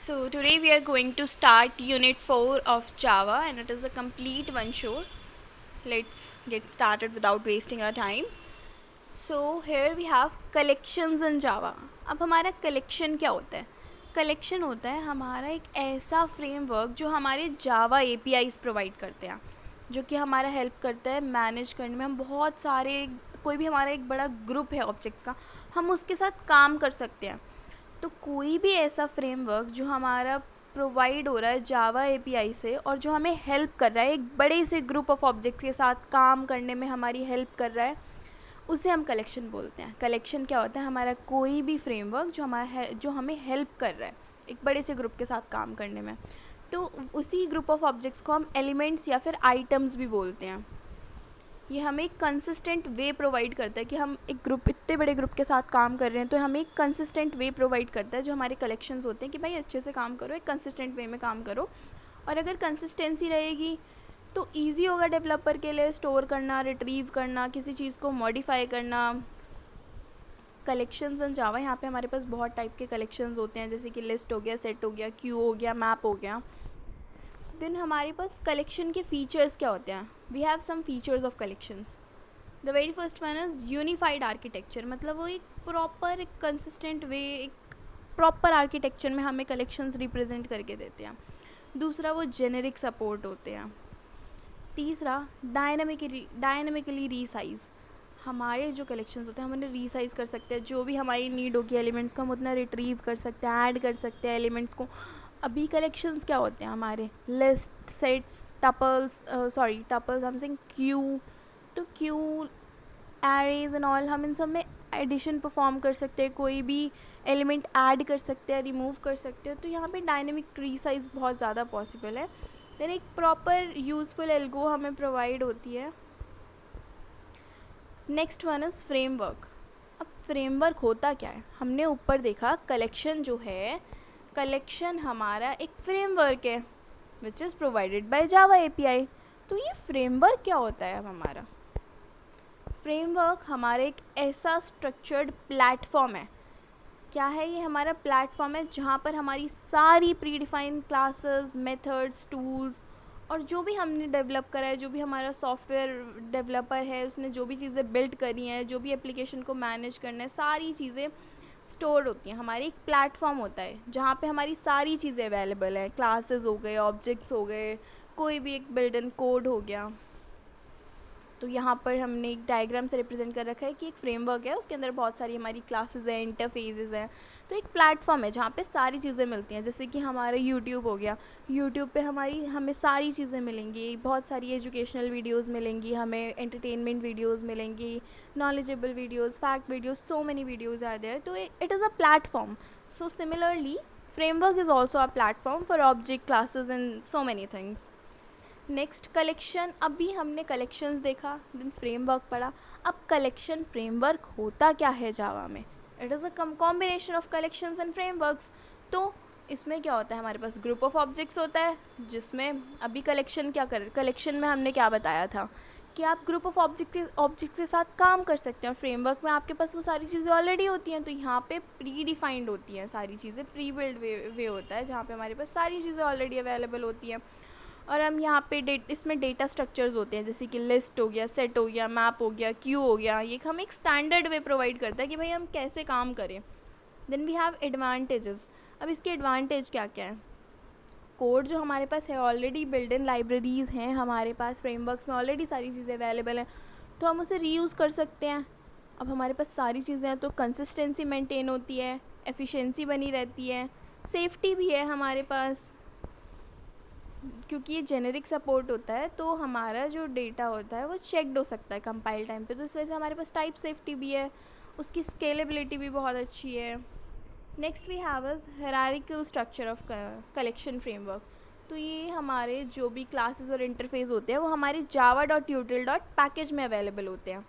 So today we are going to start unit 4 of Java and it is a complete one shot. Let's get started without wasting our time. So here we have collections in Java. अब हमारा collection क्या होता है? Collection होता है हमारा एक ऐसा framework जो हमारे Java APIs प्रोवाइड करते हैं, जो कि हमारा हेल्प करता है मैनेज करने में। हम बहुत सारे, कोई भी हमारा एक बड़ा ग्रुप है ऑब्जेक्ट्स का, हम उसके साथ काम कर सकते हैं। तो कोई भी ऐसा फ्रेमवर्क जो हमारा प्रोवाइड हो रहा है जावा एपीआई से और जो हमें हेल्प कर रहा है एक बड़े से ग्रुप ऑफ ऑब्जेक्ट्स के साथ काम करने में हमारी हेल्प कर रहा है, उसे हम कलेक्शन बोलते हैं। कलेक्शन क्या होता है? हमारा कोई भी फ्रेमवर्क जो हमें हेल्प कर रहा है एक बड़े से ग्रुप के साथ काम करने में। तो उसी ग्रुप ऑफ ऑब्जेक्ट्स को हम एलिमेंट्स या फिर आइटम्स भी बोलते हैं। ये हमें एक कंसिस्टेंट वे प्रोवाइड करता है कि हम एक ग्रुप, इतने बड़े ग्रुप के साथ काम कर रहे हैं, तो हमें एक कंसिस्टेंट वे प्रोवाइड करता है जो हमारे कलेक्शंस होते हैं कि भाई अच्छे से काम करो, एक कंसिस्टेंट वे में काम करो। और अगर कंसिस्टेंसी रहेगी तो ईजी होगा डेवलपर के लिए स्टोर करना, रिट्रीव करना, किसी चीज़ को मॉडिफाई करना। कलेक्शंस इन जावा, यहाँ पे हमारे पास बहुत टाइप के कलेक्शंस होते हैं, जैसे कि लिस्ट हो गया, सेट हो गया, क्यू हो गया, मैप हो गया। देन हमारे पास कलेक्शन के फीचर्स क्या होते हैं? We have some features of collections. The very first one is unified architecture, मतलब वो एक प्रॉपर, एक कंसिस्टेंट वे, एक प्रॉपर आर्किटेक्चर में हमें कलेक्शंस रिप्रेजेंट करके देते हैं। दूसरा, वो जेनेरिक सपोर्ट होते हैं। तीसरा, डायनामिकली रीसाइज, हमारे जो कलेक्शंस होते हैं हम उन्हें रीसाइज कर सकते हैं, जो भी हमारी नीड होगी एलिमेंट्स को हम उतना रिट्रीव कर सकते हैं, ऐड कर सकते हैं एलिमेंट्स को। अभी कलेक्शंस क्या होते हैं हमारे? लिस्ट, सेट्स, टपल्स, हम सेइंग क्यू। तो क्यू, एरेज एंड ऑल, हम इन सब में एडिशन परफॉर्म कर सकते हैं, कोई भी एलिमेंट ऐड कर सकते हैं, रिमूव कर सकते हैं। तो यहाँ पे डायनेमिक रीसाइज बहुत ज़्यादा पॉसिबल है। देन एक प्रॉपर यूजफुल एल्गो हमें प्रोवाइड होती है। Next one is framework. अब फ्रेमवर्क होता क्या है? हमने ऊपर देखा कलेक्शन जो है, कलेक्शन हमारा एक फ्रेमवर्क है which is provided by Java API. तो ये फ्रेमवर्क क्या होता है? अब हमारा फ्रेमवर्क हमारे एक ऐसा स्ट्रक्चर्ड प्लेटफॉर्म है। क्या है ये? हमारा प्लेटफॉर्म है जहाँ पर हमारी सारी pre defined classes, methods, tools और जो भी हमने डेवलप करा है, जो भी हमारा सॉफ्टवेयर डेवलपर है उसने जो भी चीज़ें बिल्ड करी हैं, जो भी एप्लीकेशन को मैनेज करना है, सारी चीज़ें स्टोर होती हैं। हमारी एक प्लेटफॉर्म होता है जहाँ पे हमारी सारी चीज़ें अवेलेबल हैं। क्लासेस हो गए, ऑब्जेक्ट्स हो गए, कोई भी एक बिल्ड इन कोड हो गया। तो यहाँ पर हमने एक डायग्राम से रिप्रेजेंट कर रखा है कि एक फ्रेमवर्क है, उसके अंदर बहुत सारी हमारी क्लासेस हैं, इंटरफेसेस हैं। तो एक प्लेटफॉर्म है जहाँ पे सारी चीज़ें मिलती हैं, जैसे कि हमारा यूट्यूब हो गया। यूट्यूब पे हमें सारी चीज़ें मिलेंगी, बहुत सारी एजुकेशनल वीडियोस मिलेंगी, हमें एंटरटेनमेंट वीडियोस मिलेंगी, knowledgeable videos, fact videos, so many videos are there. तो it is a platform. So similarly framework is also a platform for object classes and so many things. Next, collection. अभी हमने collections देखा, then framework पढ़ा। अब collection framework होता क्या है जावा में? It is a combination of collections and frameworks. तो इसमें क्या होता है? हमारे पास ग्रुप ऑफ ऑब्जेक्ट्स होता है, जिसमें अभी कलेक्शन क्या कर, कलेक्शन में हमने क्या बताया था कि आप ग्रुप ऑफ ऑब्जेक्ट के साथ काम कर सकते हैं। फ्रेमवर्क में आपके पास वो सारी चीज़ें ऑलरेडी होती हैं, तो यहाँ पे प्री डिफाइंड होती हैं सारी चीज़ें, प्री बिल्ड वे होता है जहाँ पे हमारे पास सारी चीज़ें ऑलरेडी अवेलेबल होती हैं। और हम यहाँ पे इसमें डेटा स्ट्रक्चर्स होते हैं, जैसे कि लिस्ट हो गया, सेट हो गया, मैप हो गया, क्यू हो गया। ये हमें एक स्टैंडर्ड वे प्रोवाइड करता है कि भाई हम कैसे काम करें। Then we have advantages. अब इसके एडवांटेज क्या क्या है? कोड जो हमारे पास है ऑलरेडी बिल्ड इन लाइब्रेरीज़ हैं हमारे पास, फ्रेमवर्क्स में ऑलरेडी सारी चीज़ें अवेलेबल हैं, तो हम उसे रीयूज़ कर सकते हैं। अब हमारे पास सारी चीज़ें हैं तो कंसिस्टेंसी मेंटेन होती है, एफिशिएंसी बनी रहती है, सेफ्टी भी है हमारे पास, क्योंकि ये जेनेरिक सपोर्ट होता है तो हमारा जो डेटा होता है वो चेकड हो सकता है कंपाइल टाइम पे। तो इस वजह से हमारे पास टाइप सेफ्टी भी है, उसकी स्केलेबिलिटी भी बहुत अच्छी है। Next we have is hierarchical structure of collection framework. तो ये हमारे जो भी क्लासेस और इंटरफेस होते हैं वो हमारे java.util.package में अवेलेबल होते हैं।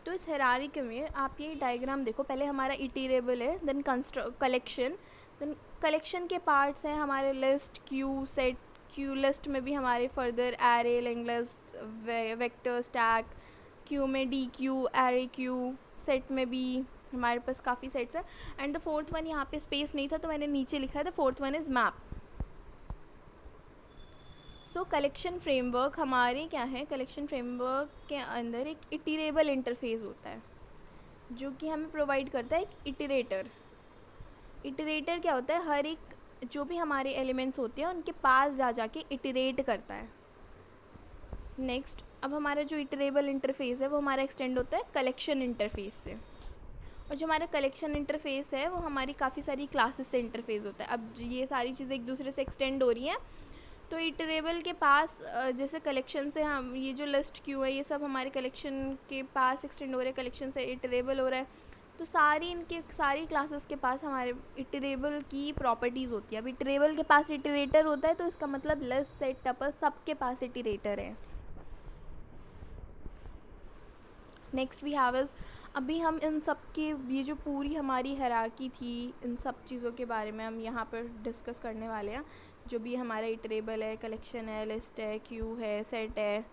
तो इस हायरार्की में आप ये डायग्राम देखो, पहले हमारा इटरेबल है, देन कलेक्शन, देन कलेक्शन के पार्ट्स हैं हमारे list, queue, set. Queue list में भी हमारे further array, link list, vector, stack. Queue में D queue, array queue. Set में भी हमारे पास काफ़ी सेट्स है। एंड द फोर्थ वन, यहाँ पे स्पेस नहीं था तो मैंने नीचे लिखा है, the fourth one is map. So collection framework हमारे क्या है, कलेक्शन फ्रेमवर्क के अंदर एक इटरेबल इंटरफेस होता है जो कि हमें प्रोवाइड करता है एक इटरेटर। इटरेटर क्या होता है, हर एक जो भी हमारे एलिमेंट्स होते हैं उनके पास जा जाके इटरेट करता है। नेक्स्ट, अब हमारा जो इटरेबल इंटरफेस है वो हमारा एक्सटेंड होता है कलेक्शन इंटरफेस से, और जो हमारा कलेक्शन इंटरफेस है वो हमारी काफ़ी सारी क्लासेस से इंटरफेस होता है। अब ये सारी चीज़ें एक दूसरे से एक्सटेंड हो रही हैं, तो इटरेबल के पास जैसे कलेक्शन से हम ये जो लिस्ट क्यू है ये सब हमारे कलेक्शन के पास एक्सटेंड हो रहे हैं, कलेक्शन से इटरेबल हो रहा है, तो सारी क्लासेस के पास हमारे इटरेबल की प्रॉपर्टीज़ होती है। अब इटरेबल के पास इटरेटर होता है तो इसका मतलब लिस्ट सेट टपल सबके पास इटरेटर है। नेक्स्ट वी हैव इज़, अभी हम इन सब के ये जो पूरी हमारी हायरार्की थी इन सब चीज़ों के बारे में हम यहाँ पर डिस्कस करने वाले हैं। जो भी हमारा इटरेबल है, कलेक्शन है, लिस्ट है, क्यू है, सेट है,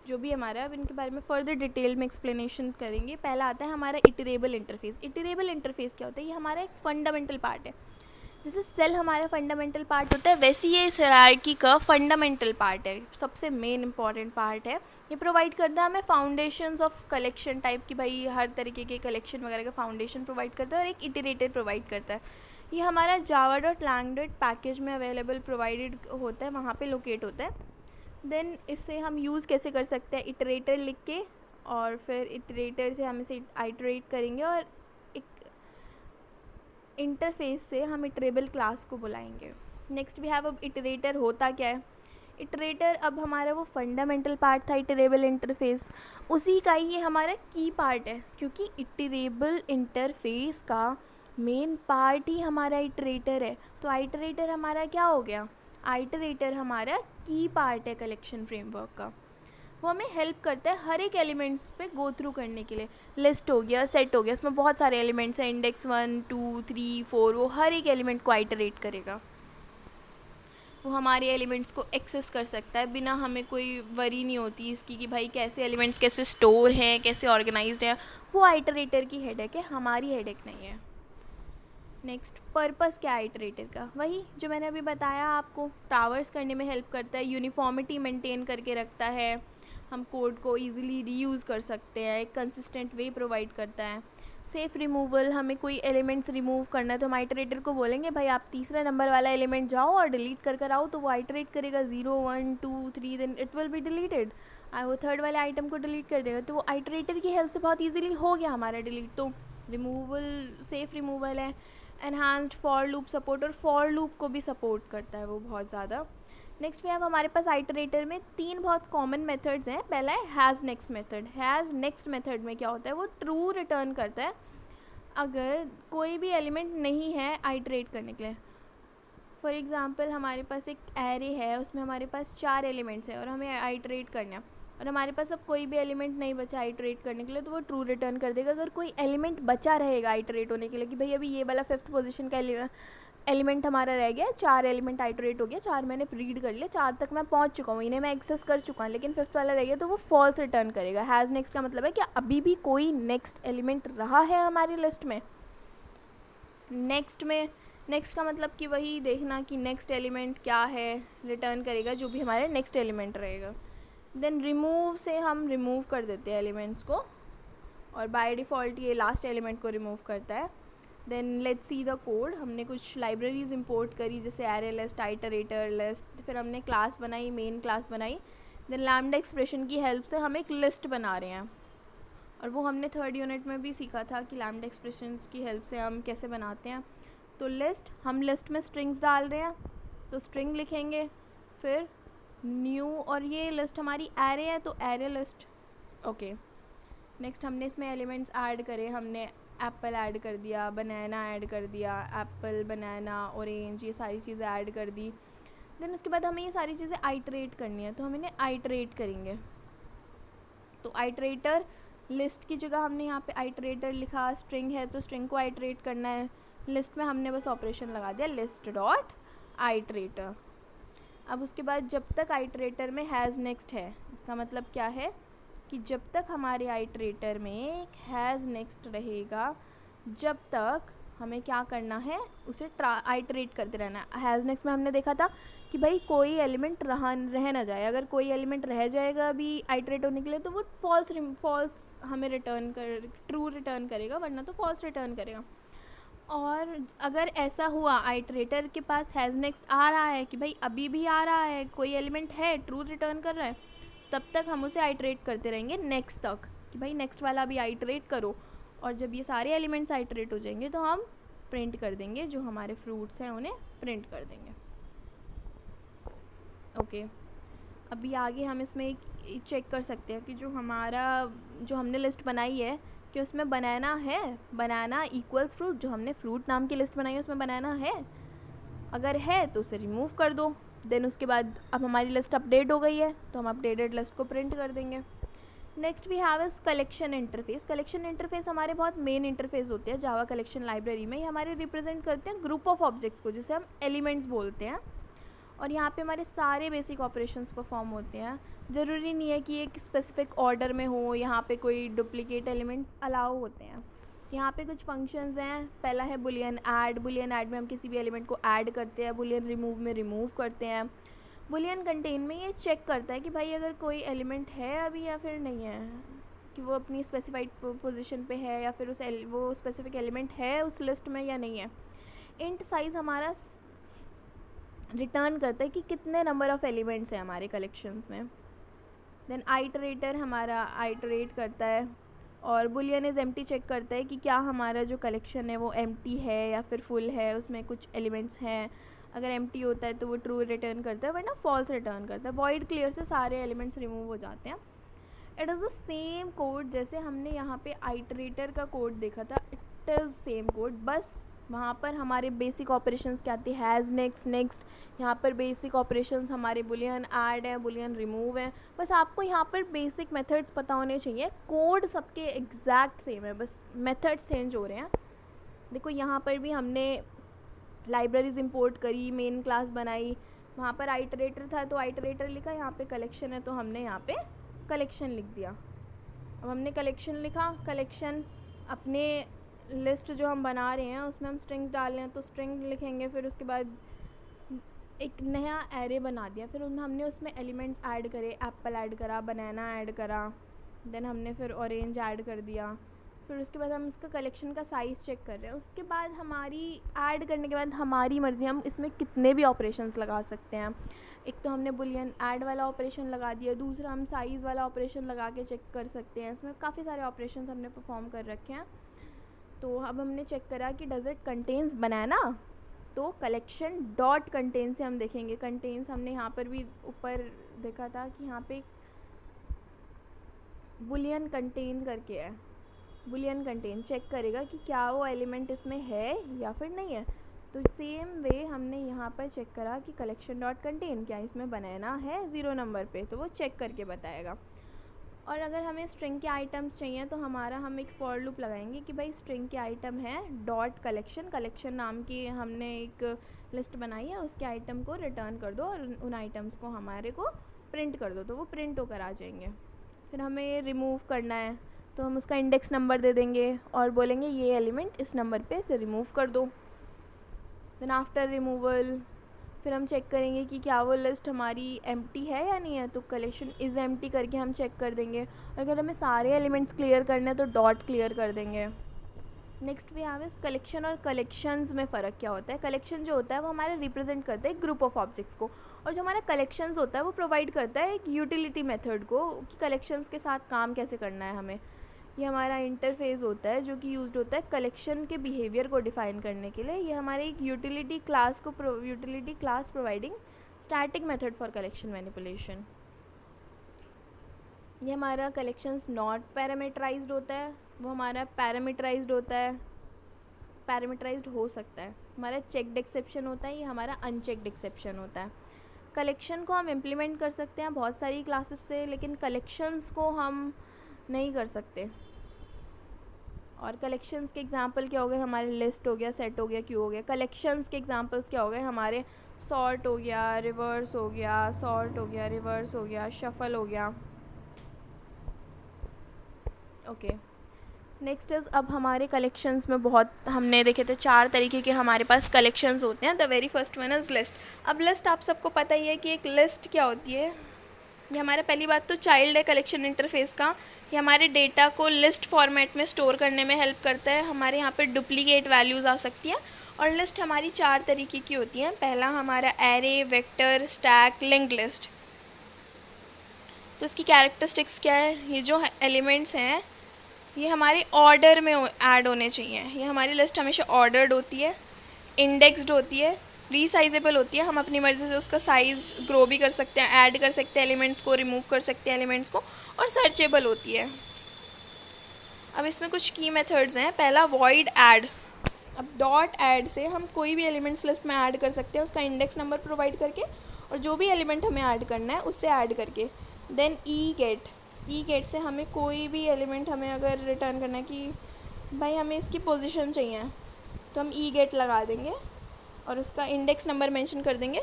जो भी हमारा, अब इनके बारे में फर्दर डिटेल में एक्सप्लेनेशन करेंगे। पहला आता है हमारा इटरेबल इंटरफेस। इटरेबल इंटरफेस क्या होता है, ये हमारा एक फंडामेंटल पार्ट है। जैसे सेल हमारा फंडामेंटल पार्ट होता है वैसे ये इस हायरार्की का फंडामेंटल पार्ट है, सबसे मेन इंपॉर्टेंट पार्ट है। ये प्रोवाइड करता है हमें फाउंडेशंस ऑफ कलेक्शन टाइप की, भाई हर तरीके के कलेक्शन वगैरह का फाउंडेशन प्रोवाइड करता है, और एक इटरेटर प्रोवाइड करता है। ये हमारा java.lang पैकेज में अवेलेबल प्रोवाइडेड होता है, वहाँ पे लोकेट होता है। देन इससे हम यूज़ कैसे कर सकते हैं, इटरेटर लिख के, और फिर इटरेटर से हम इसे आइटरेट करेंगे और एक इंटरफेस से हम इटरेबल क्लास को बुलाएंगे। नेक्स्ट वी हैव, अब इटरेटर होता क्या है। इटरेटर अब हमारा वो फंडामेंटल पार्ट था इटरेबल इंटरफेस, उसी का ही ये हमारा की पार्ट है, क्योंकि इटरेबल इंटरफेस का मेन पार्ट ही हमारा इटरेटर है। तो आइटरेटर हमारा क्या हो गया, आइटरेटर हमारा की पार्ट है कलेक्शन फ्रेमवर्क का। वो हमें हेल्प करता है हर एक एलिमेंट्स पे गो थ्रू करने के लिए। लिस्ट हो गया, सेट हो गया, इसमें बहुत सारे एलिमेंट्स हैं, इंडेक्स 1 2 3 4, वो हर एक एलिमेंट को आइटरेट करेगा। वो हमारे एलिमेंट्स को एक्सेस कर सकता है, बिना हमें कोई वरी नहीं होती इसकी कि भाई कैसे एलिमेंट्स कैसे स्टोर हैं, कैसे ऑर्गेनाइज्ड है। वो आइटरेटर की हेडेक है, हमारी हेडेक नहीं है। नेक्स्ट, पर्पस क्या है आइटरेटर का, वही जो मैंने अभी बताया आपको, ट्रावर्स करने में हेल्प करता है, यूनिफॉर्मिटी मेंटेन करके रखता है, हम कोड को इजीली रीयूज़ कर सकते हैं, एक कंसिस्टेंट वे प्रोवाइड करता है। सेफ रिमूवल, हमें कोई एलिमेंट्स रिमूव करना है तो हम आइटरेटर को बोलेंगे भाई आप तीसरा नंबर वाला एलिमेंट जाओ और डिलीट कर कर आओ, तो वो आइटरेट करेगा 0 1 2 3, then it will be deleted. वो थर्ड वाले आइटम को डिलीट कर देगा, तो वो आइटरेटर की हेल्प से बहुत ईजिली हो गया हमारा डिलीट। तो रिमूवल, सेफ रिमूवल है। एनहांस्ड फॉर लूप सपोर्ट, और फॉर लूप को भी सपोर्ट करता है वो बहुत ज़्यादा। नेक्स्ट में अब हमारे पास आइटरेटर में 3 बहुत कॉमन मेथड्स हैं। पहला है has next method. Has next method में क्या होता है, वो ट्रू रिटर्न करता है अगर कोई भी एलिमेंट नहीं है आइटरेट करने के लिए। फॉर एग्ज़ाम्पल हमारे पास एक एरे है, उसमें हमारे पास 4 एलिमेंट्स हैं और हमें आइटरेट करना है, और हमारे पास अब कोई भी एलिमेंट नहीं बचा आइटरेट करने के लिए, तो वो ट्रू रिटर्न कर देगा। अगर कोई एलिमेंट बचा रहेगा आइटरेट होने के लिए कि भाई अभी ये वाला 5th पोजीशन का एलिमेंट हमारा रह गया, 4 एलिमेंट आइटरेट हो गया, 4 मैंने रीड कर लिया, 4 तक मैं पहुंच चुका हूँ, इन्हें मैं एक्सेस कर चुका हूँ, लेकिन 5th वाला रह गया, तो वो फॉल्स रिटर्न करेगा। हैज़ नेक्स्ट का मतलब है कि अभी भी कोई नेक्स्ट एलिमेंट रहा है हमारी लिस्ट में। नेक्स्ट का मतलब कि वही देखना कि नेक्स्ट एलिमेंट क्या है, रिटर्न करेगा जो भी हमारे नेक्स्ट एलिमेंट रहेगा। देन रिमूव से हम रिमूव कर देते हैं एलिमेंट्स को, और बाय डिफ़ॉल्ट ये लास्ट एलिमेंट को रिमूव करता है। Then let's see the code. हमने कुछ लाइब्रेरीज इंपोर्ट करी, जैसे एरे लिस्ट, आइटरेटर लिस्ट, फिर हमने क्लास बनाई, मेन क्लास बनाई। देन लैम्डा एक्सप्रेशन की हेल्प से हम एक लिस्ट बना रहे हैं, और वो हमने 3rd यूनिट में भी सीखा था कि लैम्डा एक्सप्रेशन की हेल्प से हम कैसे बनाते हैं। तो लिस्ट, हम लिस्ट में स्ट्रिंग्स डाल रहे हैं तो स्ट्रिंग लिखेंगे, फिर न्यू, और ये लिस्ट हमारी एरे है तो एरे लिस्ट। ओके, नेक्स्ट हमने इसमें एलिमेंट्स ऐड करे, हमने एप्पल ऐड कर दिया, बनाना ऐड कर दिया, एप्पल, बनाना, ऑरेंज, ये सारी चीज़ें ऐड कर दी। देन उसके बाद हमें ये सारी चीज़ें आइटरेट करनी है, तो हम इन्हें आइटरेट करेंगे। तो आइटरेटर, लिस्ट की जगह हमने यहाँ पे आइटरेटर लिखा, स्ट्रिंग है तो स्ट्रिंग को आइटरेट करना है, लिस्ट में हमने बस ऑपरेशन लगा दिया लिस्ट डॉट आइटरेटर। अब उसके बाद जब तक आइटरेटर में हैज़ नेक्स्ट है, इसका मतलब क्या है कि जब तक हमारे आइटरेटर में एक हैज़ नेक्स्ट रहेगा जब तक हमें क्या करना है, उसे आइटरेट करते रहना है। हैज़ नेक्स्ट में हमने देखा था कि भाई कोई एलिमेंट रह ना जाए, अगर कोई एलिमेंट रह जाएगा अभी आइटरेट होने के लिए तो वो फॉल्स हमें रिटर्न कर, ट्रू रिटर्न करेगा, वरना तो फॉल्स रिटर्न करेगा। और अगर ऐसा हुआ आइटरेटर के पास हैज़ नेक्स्ट आ रहा है कि भाई अभी भी आ रहा है, कोई एलिमेंट है, ट्रू रिटर्न कर रहा है, तब तक हम उसे आइटरेट करते रहेंगे नेक्स्ट तक कि भाई नेक्स्ट वाला भी आइटरेट करो। और जब ये सारे एलिमेंट्स आइटरेट हो जाएंगे तो हम प्रिंट कर देंगे, जो हमारे फ्रूट्स हैं उन्हें प्रिंट कर देंगे। ओके, अभी आगे हम इसमें एक चेक कर सकते हैं कि जो हमने लिस्ट बनाई है कि उसमें बनाना है, बनाना इक्वल्स फ्रूट, जो हमने फ्रूट नाम की लिस्ट बनाई है उसमें बनाना है, अगर है तो उसे रिमूव कर दो। देन उसके बाद अब हमारी लिस्ट अपडेट हो गई है तो हम अपडेटेड लिस्ट को प्रिंट कर देंगे। नेक्स्ट वी हैव इस कलेक्शन इंटरफेस। कलेक्शन इंटरफेस हमारे बहुत मेन इंटरफेस होते हैं जावा कलेक्शन लाइब्रेरी में। ये हमारे रिप्रेजेंट करते हैं ग्रुप ऑफ ऑब्जेक्ट्स को, जिसे हम एलिमेंट्स बोलते हैं। और यहाँ पे हमारे सारे बेसिक ऑपरेशंस परफॉर्म होते हैं। ज़रूरी नहीं है कि एक स्पेसिफिक ऑर्डर में हो, यहाँ पे कोई डुप्लीकेट एलिमेंट्स अलाउ होते हैं। यहाँ पे कुछ फंक्शंस हैं। पहला है बुलियन ऐड। बुलियन ऐड में हम किसी भी एलिमेंट को ऐड करते हैं। बुलियन रिमूव में रिमूव करते हैं। बुलियन कंटेन में ये चेक करता है कि भाई अगर कोई एलिमेंट है अभी या फिर नहीं है, कि वो अपनी स्पेसिफाइड पोजीशन पे है या फिर वो स्पेसिफिक एलिमेंट है उस लिस्ट में या नहीं है। इंट साइज़ हमारा रिटर्न करता है कि कितने नंबर ऑफ़ एलिमेंट्स हैं हमारे कलेक्शंस में। देन आइटरेटर हमारा आइटरेट करता है। और बुलियन इज़ एम्प्टी चेक करता है कि क्या हमारा जो कलेक्शन है वो एम्प्टी है या फिर फुल है, उसमें कुछ एलिमेंट्स हैं। अगर एम्प्टी होता है तो वो ट्रू रिटर्न करता है, वरना फॉल्स रिटर्न करता है। वॉइड क्लियर से सारे एलिमेंट्स रिमूव हो जाते हैं। It is the same code जैसे हमने यहाँ पे आइटरेटर का कोड देखा था। इट इज़ सेम कोड, बस वहाँ पर हमारे बेसिक ऑपरेशंस क्या आती है, हैज़ नेक्स्ट नेक्स्ट। यहाँ पर बेसिक ऑपरेशंस हमारे बुलियन ऐड है, बुलियन रिमूव है। बस आपको यहाँ पर बेसिक मेथड्स पता होने चाहिए। कोड सबके एग्जैक्ट सेम है, बस मेथड्स चेंज हो रहे हैं। देखो यहाँ पर भी हमने लाइब्रेरीज इंपोर्ट करी, मेन क्लास बनाई, वहाँ पर आइटरेटर था तो आइटरेटर लिखा, यहाँ पे कलेक्शन है तो हमने यहाँ पे कलेक्शन लिख दिया। अब हमने कलेक्शन लिखा, कलेक्शन अपने लिस्ट जो हम बना रहे हैं उसमें हम स्ट्रिंग्स डाल रहे हैं तो स्ट्रिंग लिखेंगे। फिर उसके बाद एक नया एरे बना दिया, फिर हमने उसमें एलिमेंट्स ऐड करे, एप्पल ऐड करा, बनाना ऐड करा, देन हमने फिर ऑरेंज ऐड कर दिया। फिर उसके बाद हम इसका कलेक्शन का साइज़ चेक कर रहे हैं। उसके बाद हमारी ऐड करने के बाद हमारी मर्ज़ी, हम इसमें कितने भी ऑपरेशंस लगा सकते हैं। एक तो हमने बुलियन ऐड वाला ऑपरेशन लगा दिया, दूसरा हम साइज़ वाला ऑपरेशन लगा के चेक कर सकते हैं। इसमें काफ़ी सारे ऑपरेशंस हमने परफॉर्म कर रखे हैं। तो अब हमने चेक करा कि डज़ इट कंटेन्स बनाना, तो कलेक्शन डॉट कंटेन से हम देखेंगे। कंटेन्स हमने यहाँ पर भी ऊपर देखा था कि यहाँ पे बुलियन कंटेन करके है। बुलियन कंटेन चेक करेगा कि क्या वो एलिमेंट इसमें है या फिर नहीं है। तो सेम वे हमने यहाँ पर चेक करा कि कलेक्शन डॉट कंटेन, क्या इसमें बनाना है 0 नंबर पे, तो वो चेक करके बताएगा। और अगर हमें स्ट्रिंग के आइटम्स चाहिए तो हम एक फॉर लूप लगाएंगे कि भाई स्ट्रिंग के आइटम है डॉट कलेक्शन, कलेक्शन नाम की हमने एक लिस्ट बनाई है, उसके आइटम को रिटर्न कर दो और उन आइटम्स को हमारे को प्रिंट कर दो, तो वो प्रिंट होकर आ जाएंगे। फिर हमें रिमूव करना है तो हम उसका इंडेक्स नंबर दे देंगे और बोलेंगे ये एलिमेंट इस नंबर पे इसे रिमूव कर दो। देन आफ्टर रिमूवल फिर हम चेक करेंगे कि क्या वो लिस्ट हमारी एम्प्टी है या नहीं है, तो कलेक्शन इज़ एम्प्टी करके हम चेक कर देंगे। अगर हमें सारे एलिमेंट्स क्लियर करने हैं तो डॉट क्लियर कर देंगे। नेक्स्ट वी हैव इस कलेक्शन और कलेक्शंस में फ़र्क क्या होता है। कलेक्शन जो होता है वो हमारे रिप्रेजेंट करता है एक ग्रुप ऑफ ऑब्जेक्ट्स को, और जो हमारा कलेक्शंस होता है वो प्रोवाइड करता है एक यूटिलिटी मेथड को कि कलेक्शंस के साथ काम कैसे करना है हमें। ये हमारा इंटरफेस होता है जो कि यूज्ड होता है कलेक्शन के बिहेवियर को डिफ़ाइन करने के लिए। ये हमारे एक utility class providing static method for collection manipulation. ये हमारा कलेक्शंस नॉट पैरामीटराइज्ड होता है, वो हमारा पैरामीटराइज्ड होता है, पैरामीटराइज्ड हो सकता है। हमारा चेक्ड एक्सेप्शन होता है, ये हमारा अनचेक्ड एक्सेप्शन होता है। कलेक्शन को हम इम्प्लीमेंट कर सकते हैं बहुत सारी क्लासेस से, लेकिन कलेक्शंस को हम नहीं कर सकते। और कलेक्शंस के एग्जांपल क्या हो गए, हमारे लिस्ट हो गया, सेट हो गया, क्यू हो गया। कलेक्शंस के एग्जांपल्स क्या हो गए, हमारे सॉर्ट हो गया, रिवर्स हो गया, सॉर्ट हो गया, रिवर्स हो गया, शफल हो गया। ओके, नेक्स्ट इज़, अब हमारे कलेक्शंस में बहुत हमने देखे थे 4 तरीके के हमारे पास कलेक्शंस होते हैं। The very first one is list. अब लिस्ट आप सबको पता ही है कि एक लिस्ट क्या होती है। ये हमारा पहली बात तो चाइल्ड है कलेक्शन इंटरफेस का। ये हमारे डेटा को लिस्ट फॉर्मेट में स्टोर करने में हेल्प करता है। हमारे यहाँ पे डुप्लीकेट वैल्यूज़ आ सकती हैं। और लिस्ट हमारी 4 तरीके की होती हैं। पहला हमारा array, vector, stack, link list. तो इसकी कैरेक्टरिस्टिक्स क्या है, ये जो एलिमेंट्स हैं ये हमारे ऑर्डर में ऐड होने चाहिए। ये हमारी लिस्ट हमेशा ऑर्डर्ड होती है, इंडेक्स्ड होती है, रीसाइजेबल होती है। हम अपनी मर्ज़ी से उसका साइज़ ग्रो भी कर सकते हैं, ऐड कर सकते हैं एलिमेंट्स को, रिमूव कर सकते हैं एलिमेंट्स को, और सर्चेबल होती है। अब इसमें कुछ की मेथड्स हैं। पहला वॉइड ऐड। अब डॉट ऐड से हम कोई भी एलिमेंट्स लिस्ट में ऐड कर सकते हैं उसका इंडेक्स नंबर प्रोवाइड करके, और जो भी एलिमेंट हमें ऐड करना है उससे ऐड करके। देन ई गेट से हमें कोई भी एलिमेंट हमें अगर रिटर्न करना है कि भाई हमें इसकी पोजीशन चाहिए, तो हम ई गेट लगा देंगे और उसका इंडेक्स नंबर मेंशन कर देंगे,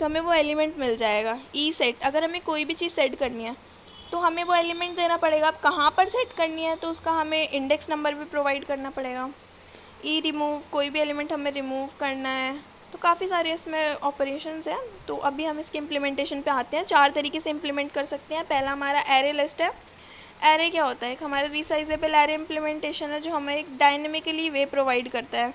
तो हमें वो एलिमेंट मिल जाएगा। ई सेट, अगर हमें कोई भी चीज़ सेट करनी है तो हमें वो एलिमेंट देना पड़ेगा। अब कहाँ पर सेट करनी है तो उसका हमें इंडेक्स नंबर भी प्रोवाइड करना पड़ेगा। ई रिमूव, कोई भी एलिमेंट हमें रिमूव करना है, तो काफ़ी सारे इसमें ऑपरेशंस हैं। तो अभी हम इसके इम्प्लीमेंटेशन पे आते हैं। 4 तरीके से इम्प्लीमेंट कर सकते हैं। पहला हमारा एरे लिस्ट है। एरे क्या होता है, एक हमारा रिसाइजेबल एरे इम्प्लीमेंटेशन है जो हमें एक डायनेमिकली वे प्रोवाइड करता है।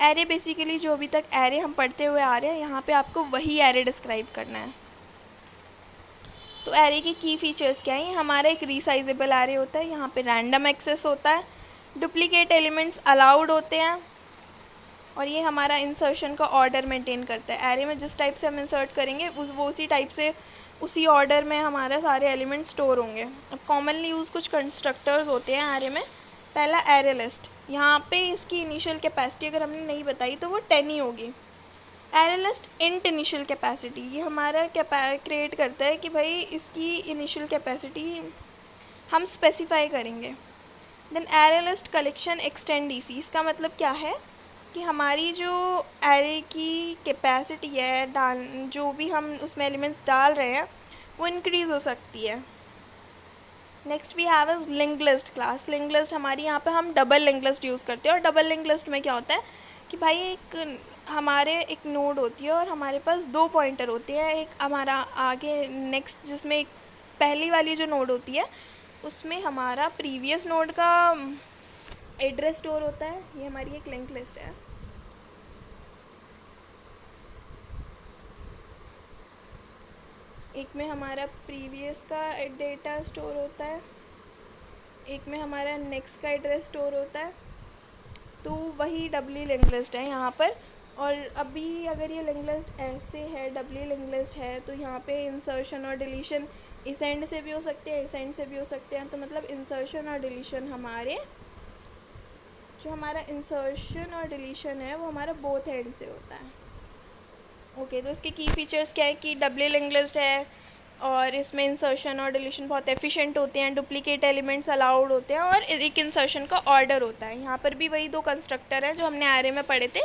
एरे बेसिकली जो अभी तक एरे हम पढ़ते हुए आ रहे हैं, यहाँ पे आपको वही एरे डिस्क्राइब करना है। तो एरे की की फीचर्स क्या है, हमारा एक रिसाइजेबल एरे होता है, यहाँ पे रैंडम एक्सेस होता है, डुप्लीकेट एलिमेंट्स अलाउड होते हैं, और ये हमारा इंसर्शन का ऑर्डर मेंटेन करता है। एरे में जिस टाइप से हम इंसर्ट करेंगे वो उसी टाइप से उसी ऑर्डर में हमारे सारे एलिमेंट्स स्टोर होंगे। अब कॉमनली यूज़ कुछ कंस्ट्रक्टर्स होते हैं एरे में। पहला एरे लिस्ट, यहाँ पे इसकी इनिशियल कैपेसिटी अगर हमने नहीं बताई तो वो 10 ही होगी। Array list int initial capacity, ये हमारा क्रिएट करता है कि भाई इसकी इनिशियल कैपेसिटी हम स्पेसिफाई करेंगे। Then array list collection extend DC, इसका मतलब क्या है कि हमारी जो एरे की कैपेसिटी है जो भी हम उसमें एलिमेंट्स डाल रहे हैं वो इंक्रीज़ हो सकती है। Next we have is link list class. Link list हमारी यहाँ पे हम डबल लिंक लिस्ट यूज़ करते हैं। और डबल लिंक लिस्ट में क्या होता है कि भाई एक नोड होती है और हमारे पास 2 पॉइंटर होते हैं। एक हमारा आगे नेक्स्ट जिसमें एक पहली वाली जो नोड होती है उसमें हमारा प्रीवियस नोड का एड्रेस स्टोर होता है। ये हमारी एक लिंक लिस्ट है। एक में हमारा प्रीवियस का डेटा स्टोर होता है, एक में हमारा नेक्स्ट का एड्रेस स्टोर होता है। तो वही डबली लिंक लिस्ट है यहाँ पर। और अभी अगर ये लिंक लिस्ट ऐसे है, डबली लिंक लिस्ट है, तो यहाँ पे इंसर्शन और डिलीशन इस एंड से भी हो सकते हैं, इस एंड से भी हो सकते हैं। तो मतलब इंसर्शन और डिलीशन हमारा इंसर्शन और डिलीशन है वो हमारा बोथ एंड से होता है। ओके, तो इसके की फीचर्स क्या है कि डबली लिंक लिस्ट है और इसमें इंसर्शन और डिलीशन बहुत एफिशिएंट होते हैं, डुप्लीकेट एलिमेंट्स अलाउड होते हैं, और एक इंसर्शन का ऑर्डर होता है। यहाँ पर भी वही 2 कंस्ट्रक्टर हैं जो हमने एरे में पढ़े थे,